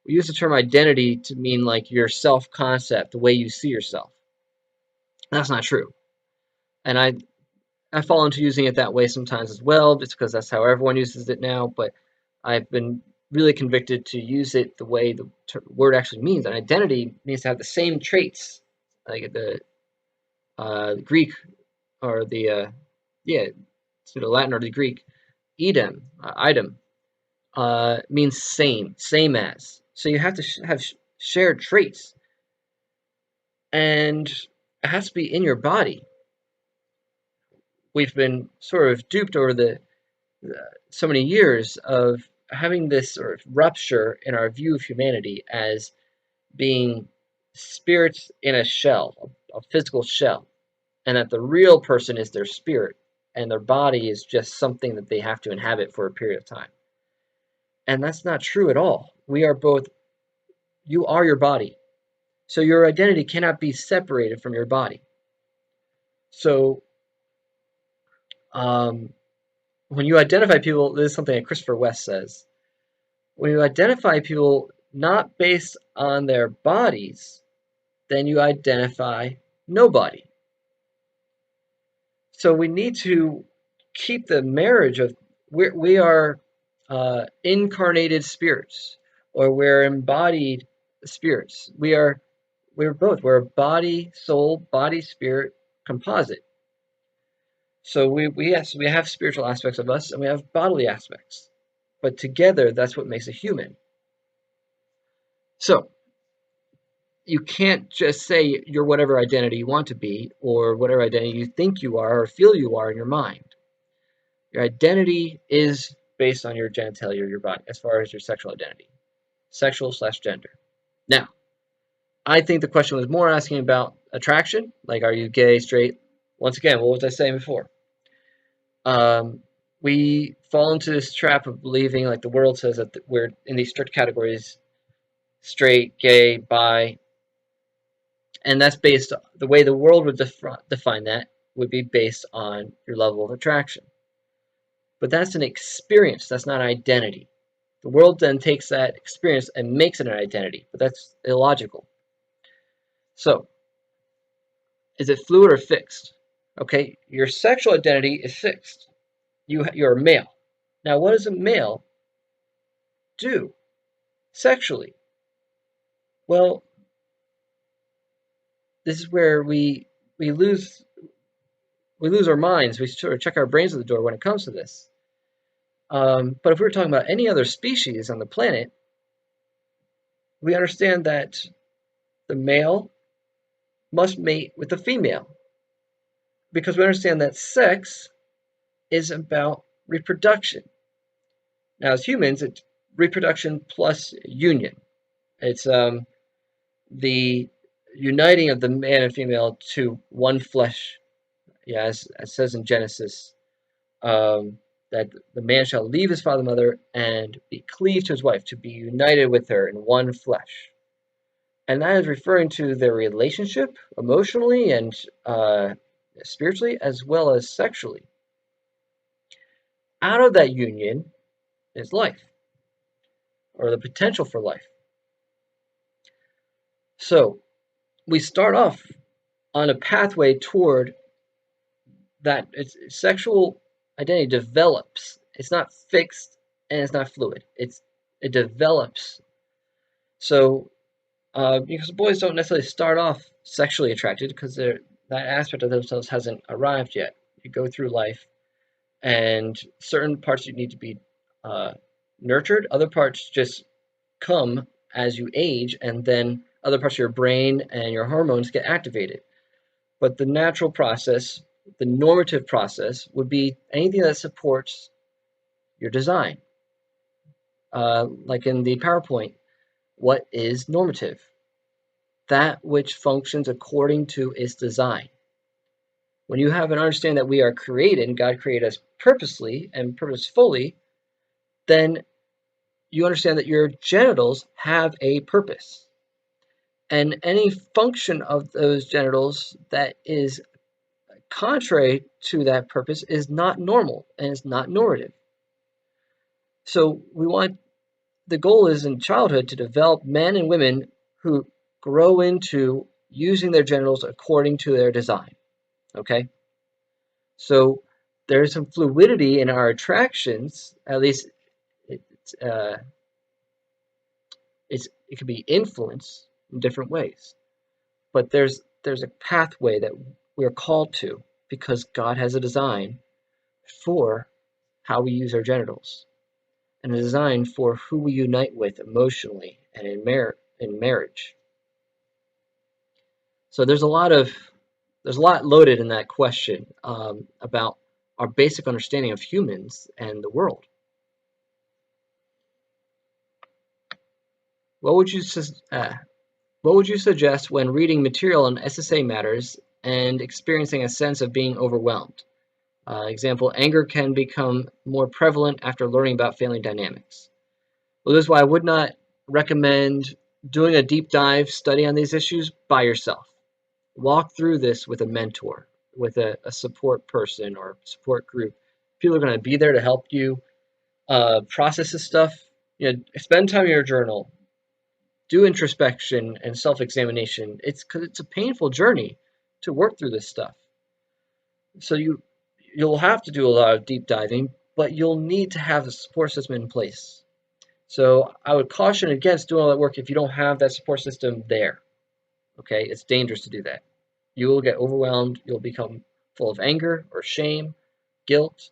We use the term identity to mean like your self-concept, the way you see yourself. That's not true. And I fall into using it that way sometimes as well, just because that's how everyone uses it now. But I've been really convicted to use it the way the word actually means. And identity means to have the same traits, like the Greek or the it's the Latin or the Greek, item means same as. So you have to have shared traits, and it has to be in your body. We've been sort of duped over so many years of having this sort of rupture in our view of humanity as being spirits in a shell, a physical shell, and that the real person is their spirit, and their body is just something that they have to inhabit for a period of time. And that's not true at all. We are both, you are your body. So your identity cannot be separated from your body. So when you identify people, this is something that Christopher West says, when you identify people not based on their bodies, then you identify nobody. So we need to keep the marriage of we are incarnated spirits, or we're embodied spirits. We're both. We're a body, soul, body, spirit composite. So we have spiritual aspects of us and we have bodily aspects, but together that's what makes a human. So you can't just say you're whatever identity you want to be or whatever identity you think you are or feel you are in your mind. Your identity is based on your genitalia, your body, as far as your sexual identity, sexual/gender. Now, I think the question was more asking about attraction, like are you gay, straight? Once again, what was I saying before? We fall into this trap of believing, like the world says, that we're in these strict categories: straight, gay, bi, and that's based the way the world would define that would be based on your level of attraction. But that's an experience, that's not an identity. The world then takes that experience and makes it an identity, but that's illogical. So, is it fluid or fixed? Okay, your sexual identity is fixed. You're a male. Now, what does a male do sexually? Well, this is where we lose our minds. We sort of check our brains at the door when it comes to this. But if we were talking about any other species on the planet, we understand that the male must mate with the female, because we understand that sex is about reproduction. Now, as humans, it's reproduction plus union. It's the uniting of the man and female to one flesh. Yeah, as it says in Genesis, that the man shall leave his father and mother and be cleaved to his wife, to be united with her in one flesh. And that is referring to their relationship emotionally and spiritually, as well as sexually. Out of that union is life, or the potential for life. So we start off on a pathway toward that. Sexual identity develops. It's not fixed and it's not fluid. It develops. So because boys don't necessarily start off sexually attracted, because that aspect of themselves hasn't arrived yet. You go through life, and certain parts you need to be nurtured. Other parts just come as you age, and then other parts of your brain and your hormones get activated. But the natural process, the normative process, would be anything that supports your design. Like in the PowerPoint, what is normative? That which functions according to its design. When you have an understanding that we are created, and God created us purposely and purposefully, then you understand that your genitals have a purpose. And any function of those genitals that is contrary to that purpose is not normal and is not normative. So the goal is in childhood to develop men and women who grow into using their genitals according to their design. Okay? So there's some fluidity in our attractions, at least it can be influenced in different ways. But there's a pathway that we're called to, because God has a design for how we use our genitals, and a design for who we unite with emotionally and in marriage. So there's a lot loaded in that question about our basic understanding of humans and the world. What would you suggest when reading material on SSA Matters and experiencing a sense of being overwhelmed? Example, anger can become more prevalent after learning about family dynamics. Well, this is why I would not recommend doing a deep dive study on these issues by yourself. Walk through this with a mentor, with a support person or support group. People are going to be there to help you process this stuff. Spend time in your journal. Do introspection and self-examination. It's a painful journey to work through this stuff. So you'll have to do a lot of deep diving, but you'll need to have the support system in place. So I would caution against doing all that work if you don't have that support system there. Okay, it's dangerous to do that. You will get overwhelmed. You'll become full of anger or shame, guilt,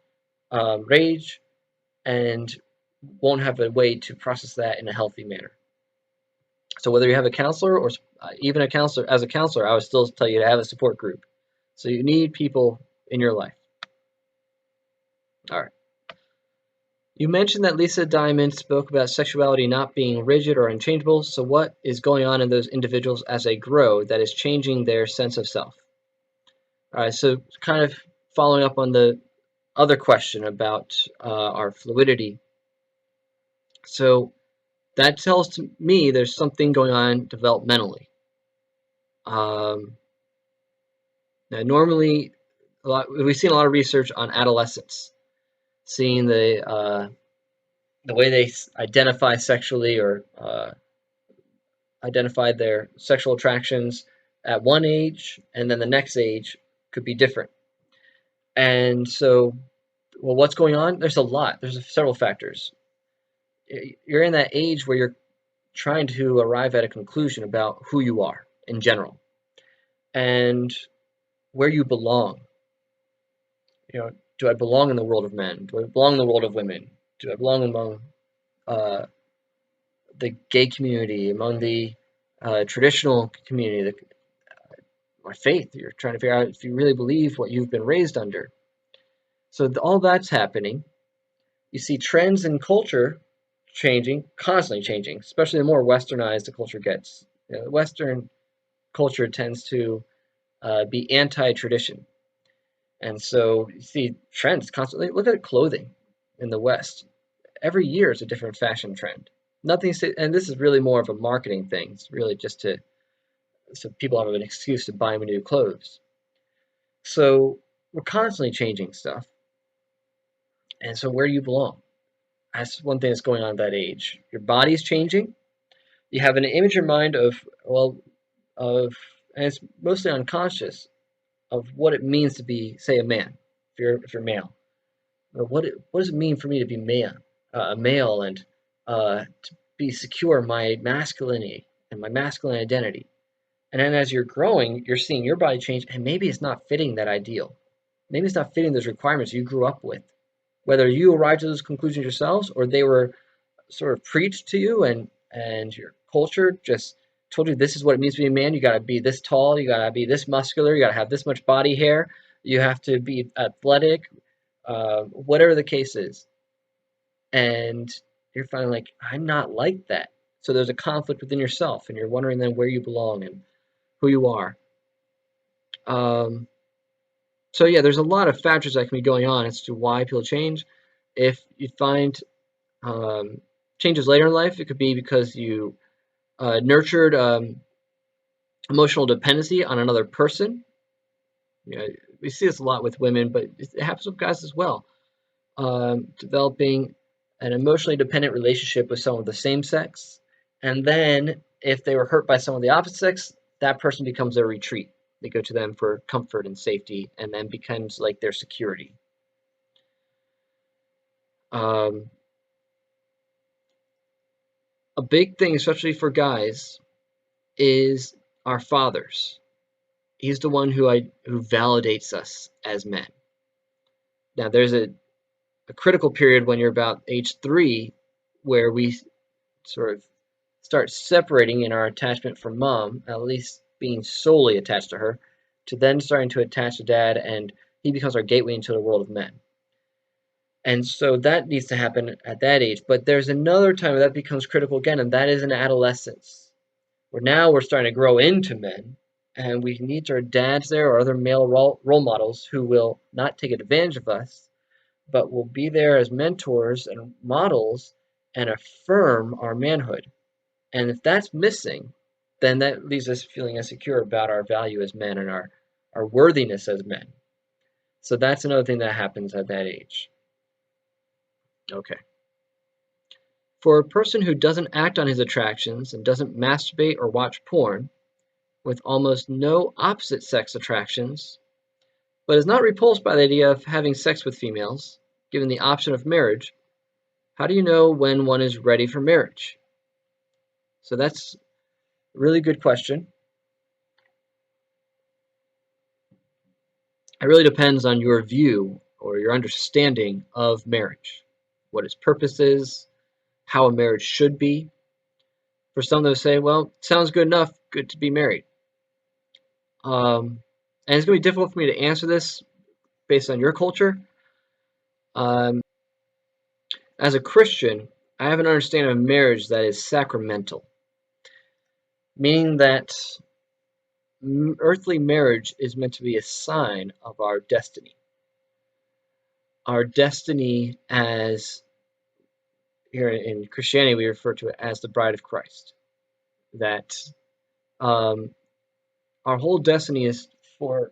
rage, and won't have a way to process that in a healthy manner. So whether you have a counselor or even as a counselor, I would still tell you to have a support group. So you need people in your life. All right. You mentioned that Lisa Diamond spoke about sexuality not being rigid or unchangeable. So what is going on in those individuals as they grow that is changing their sense of self? All right. So kind of following up on the other question about our fluidity. So that tells to me there's something going on developmentally. Now, normally, we've seen a lot of research on adolescents, seeing the way they identify sexually or identify their sexual attractions at one age, and then the next age could be different. And so, well, what's going on? There's a lot. There's several factors. You're in that age where you're trying to arrive at a conclusion about who you are in general and where you belong. Do I belong in the world of men? Do I belong in the world of women? Do I belong among uh, the gay community, among the traditional community, or faith? You're trying to figure out if you really believe what you've been raised under. So all that's happening. You see trends in culture changing, constantly changing, especially the more westernized the culture gets. Western culture tends to be anti-tradition. And so you see trends constantly. Look at clothing in the West. Every year is a different fashion trend. Nothing, and this is really more of a marketing thing. It's really just so people have an excuse to buy new clothes. So we're constantly changing stuff. And so where do you belong? That's one thing that's going on at that age. Your body's changing. You have an image in your mind and it's mostly unconscious, of what it means to be, say, a man. If you're male, what does it mean for me to be a male, and to be secure in my masculinity and my masculine identity? And then as you're growing, you're seeing your body change, and maybe it's not fitting that ideal. Maybe it's not fitting those requirements you grew up with. Whether you arrived to those conclusions yourselves or they were sort of preached to you, and your culture just told you this is what it means to be a man. You got to be this tall, you got to be this muscular, you got to have this much body hair, you have to be athletic, whatever the case is. And you're finally like, I'm not like that. So there's a conflict within yourself, and you're wondering then where you belong and who you are. So yeah, there's a lot of factors that can be going on as to why people change. If you find changes later in life, it could be because you nurtured emotional dependency on another person. We see this a lot with women, but it happens with guys as well. Developing an emotionally dependent relationship with someone of the same sex, and then if they were hurt by someone of the opposite sex, that person becomes their retreat. They go to them for comfort and safety, and then becomes like their security. A big thing, especially for guys, is our fathers. He's the one who validates us as men. Now, there's a critical period when you're about age 3 where we sort of start separating in our attachment from mom, at least being solely attached to her, to then starting to attach to dad, and he becomes our gateway into the world of men. And so that needs to happen at that age. But there's another time where that becomes critical again, and that is in adolescence, where now we're starting to grow into men, and we need our dads there or other male role models who will not take advantage of us, but will be there as mentors and models and affirm our manhood. And if that's missing, then that leaves us feeling insecure about our value as men and our worthiness as men. So that's another thing that happens at that age. Okay. For a person who doesn't act on his attractions and doesn't masturbate or watch porn, with almost no opposite sex attractions, but is not repulsed by the idea of having sex with females, given the option of marriage, how do you know when one is ready for marriage? So that's a really good question. It really depends on your view or your understanding of marriage, what its purpose is, how a marriage should be. For some, they'll say, well, sounds good enough, good to be married. And it's going to be difficult for me to answer this based on your culture. Um, as a Christian, I have an understanding of marriage that is sacramental, meaning that earthly marriage is meant to be a sign of our destiny. Our destiny, as here in Christianity we refer to it as the bride of Christ. That um, our whole destiny is for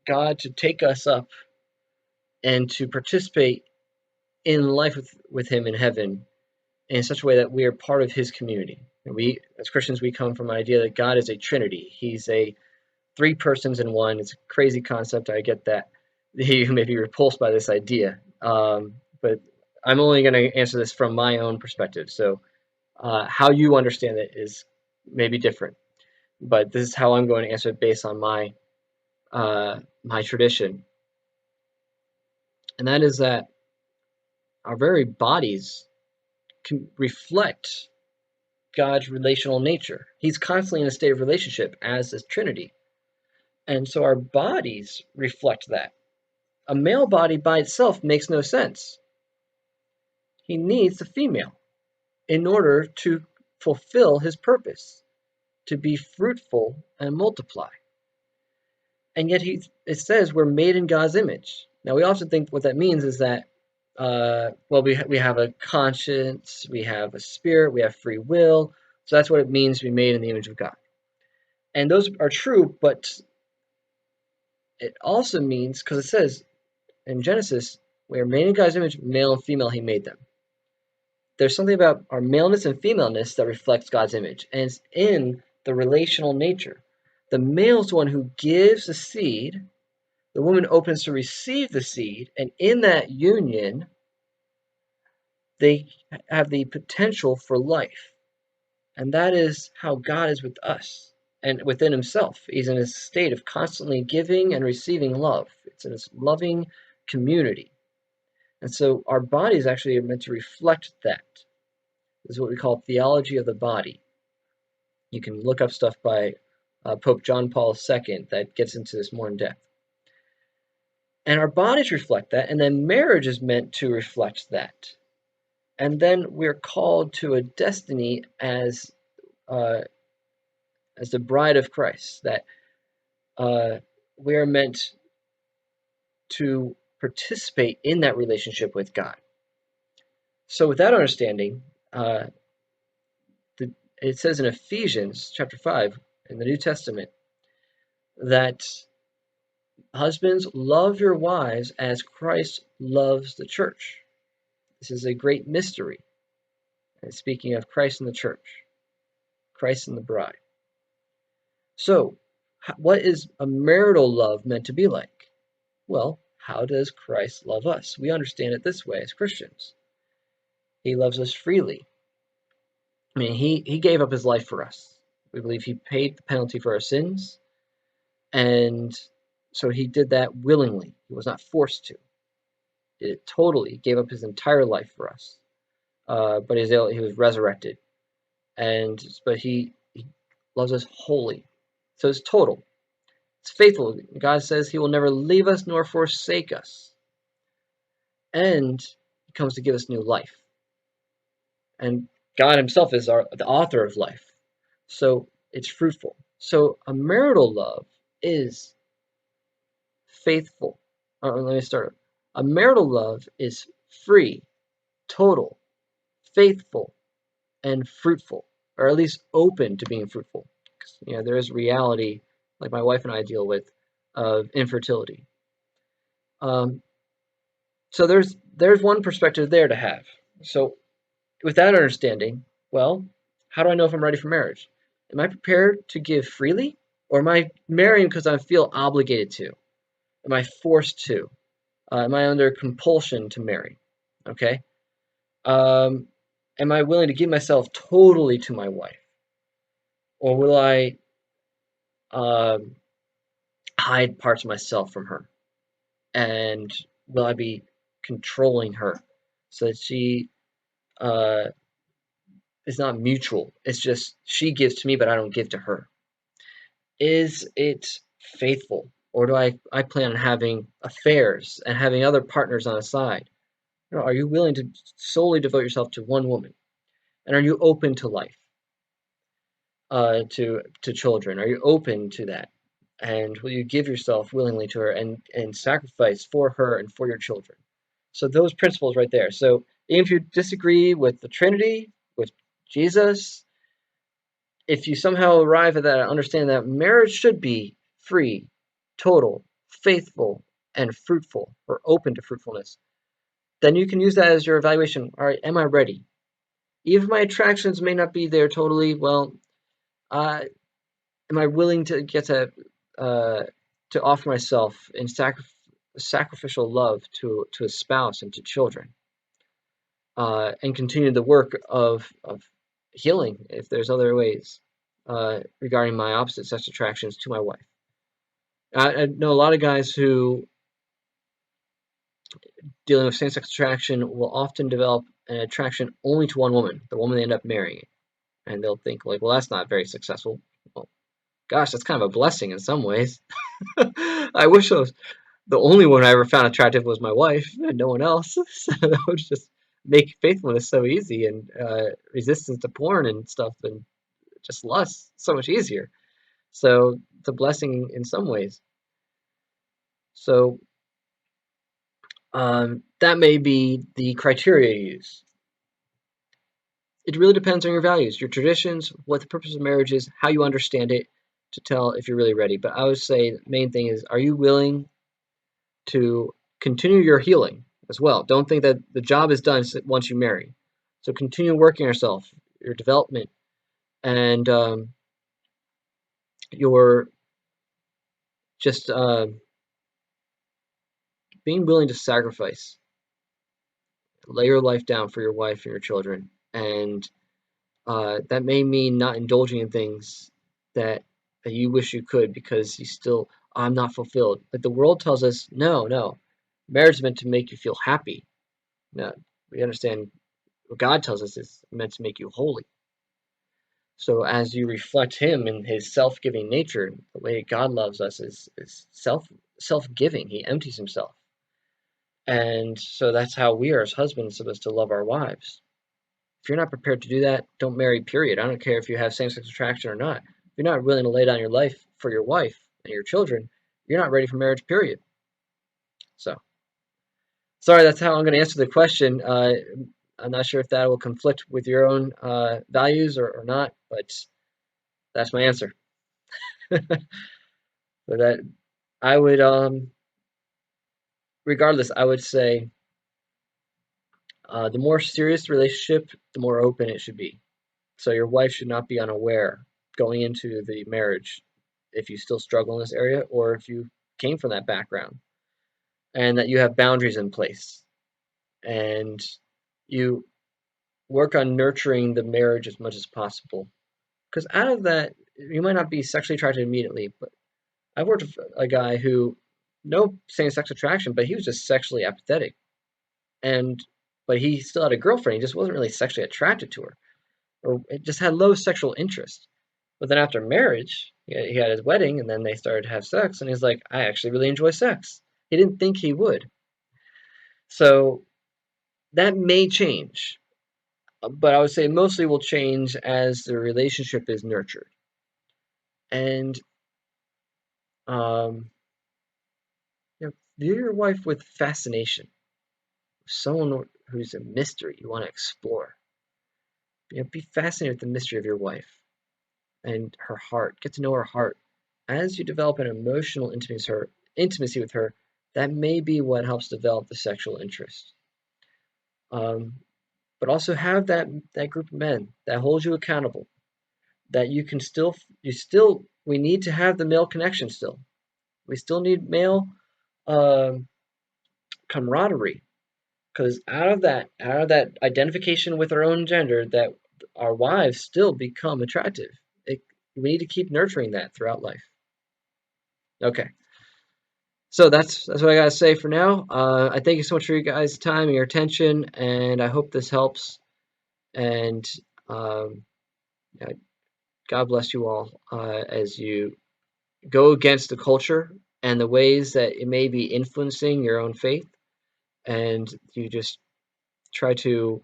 God to take us up and to participate in life with Him in heaven in such a way that we are part of His community. And we, as Christians, we come from an idea that God is a Trinity. He's a three persons in one. It's a crazy concept. I get that you may be repulsed by this idea, but I'm only going to answer this from my own perspective. So how you understand it is maybe different, but this is how I'm going to answer it based on my tradition, and that is that our very bodies can reflect God's relational nature. He's constantly in a state of relationship as this Trinity. And so our bodies reflect that. A male body by itself makes no sense. He needs a female in order to fulfill his purpose, to be fruitful and multiply. And yet it says we're made in God's image. Now we often think what that means is that we have a conscience, we have a spirit, we have free will. So that's what it means to be made in the image of God. And those are true, but it also means, because it says in Genesis, we are made in God's image, male and female, He made them. There's something about our maleness and femaleness that reflects God's image, and it's in the relational nature. The male is the one who gives the seed, the woman opens to receive the seed, and in that union, they have the potential for life. And that is how God is with us and within Himself. He's in a state of constantly giving and receiving love. It's in this loving community. And so our bodies actually are meant to reflect that. This is what we call theology of the body. You can look up stuff by Pope John Paul II that gets into this more in depth. And our bodies reflect that, and then marriage is meant to reflect that. And then we're called to a destiny as the bride of Christ, that we are meant to participate in that relationship with God. So with that understanding, it says in Ephesians chapter 5 in the New Testament that husbands, love your wives as Christ loves the church. This is a great mystery. And speaking of Christ and the church, Christ and the bride. So, what is a marital love meant to be like? Well, how does Christ love us? We understand it this way as Christians. He loves us freely. I mean, he gave up his life for us. We believe he paid the penalty for our sins, and so he did that willingly. He was not forced to. It totally gave up his entire life for us. But he was resurrected, but he loves us wholly. So it's total. It's faithful. God says He will never leave us nor forsake us, and He comes to give us new life. And God Himself is the author of life, so it's fruitful. So a marital love is faithful. Let me start. A marital love is free, total, faithful, and fruitful, or at least open to being fruitful. There is reality, like my wife and I deal with, of infertility. So there's one perspective there to have. So with that understanding, well, how do I know if I'm ready for marriage? Am I prepared to give freely, or am I marrying because I feel obligated to? Am I forced to? Am I under compulsion to marry? Okay. Am I willing to give myself totally to my wife, or will I hide parts of myself from her? And will I be controlling her so that she is not mutual? It's just she gives to me, but I don't give to her. Is it faithful, or do I plan on having affairs and having other partners on the side? Are you willing to solely devote yourself to one woman? And are you open to life, to children? Are you open to that? And will you give yourself willingly to her and sacrifice for her and for your children? So those principles right there. So if you disagree with the Trinity, with Jesus, if you somehow arrive at that understanding that marriage should be free, total, faithful, and fruitful, or open to fruitfulness, then you can use that as your evaluation. All right, am I ready? Even if my attractions may not be there totally, well, am I willing to get to offer myself in sacrificial love to a spouse and to children, and continue the work of healing if there's other ways regarding my opposite sex attractions to my wife. I know a lot of guys who, dealing with same-sex attraction, will often develop an attraction only to one woman, the woman they end up marrying, and they'll think like, well, that's not very successful. Well, gosh, that's kind of a blessing in some ways. I wish I was the only one I ever found attractive was my wife and no one else. So that would just make faithfulness so easy, and resistance to porn and stuff and just lust so much easier. So it's a blessing in some ways. So that may be the criteria you use. It really depends on your values, your traditions, what the purpose of marriage is, how you understand it, to tell if you're really ready. But I would say the main thing is, are you willing to continue your healing as well? Don't think that the job is done once you marry. So continue working yourself, your development, and your just being willing to sacrifice, lay your life down for your wife and your children. And that may mean not indulging in things that you wish you could because you still, I'm not fulfilled. But the world tells us, no, marriage is meant to make you feel happy. No, we understand what God tells us is meant to make you holy. So as you reflect Him in His self-giving nature, the way God loves us is self-giving. He empties Himself. And so that's how we are as husbands supposed to love our wives. If you're not prepared to do that, don't marry, period. I don't care if you have same-sex attraction or not. If you're not willing to lay down your life for your wife and your children, you're not ready for marriage, period. So, sorry, that's how I'm going to answer the question. I'm not sure if that will conflict with your own values or not, but that's my answer. But that I would, regardless, I would say the more serious the relationship, the more open it should be. So your wife should not be unaware going into the marriage if you still struggle in this area or if you came from that background, and that you have boundaries in place and you work on nurturing the marriage as much as possible. Because out of that, you might not be sexually attracted immediately, but I've worked with a guy who, no same-sex attraction, but he was just sexually apathetic, but he still had a girlfriend. He just wasn't really sexually attracted to her, or it just had low sexual interest. But then after marriage, he had his wedding, and then they started to have sex, and he's like, I actually really enjoy sex. He didn't think he would. So that may change, but I would say mostly will change as the relationship is nurtured. And view your wife with fascination, someone who's a mystery you want to explore. Be fascinated with the mystery of your wife and her heart. Get to know her heart. As you develop an emotional intimacy with her, that may be what helps develop the sexual interest. But also have that group of men that hold you accountable, that we need to have the male connection still. We still need male camaraderie, because out of that identification with our own gender, that our wives still become attractive. We need to keep nurturing that throughout life. Okay. So that's what I gotta say for now. I thank you so much for your guys' time and your attention, and I hope this helps. And yeah, God bless you all as you go against the culture and the ways that it may be influencing your own faith, and you just try to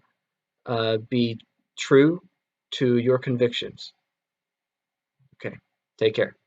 be true to your convictions. Okay, take care.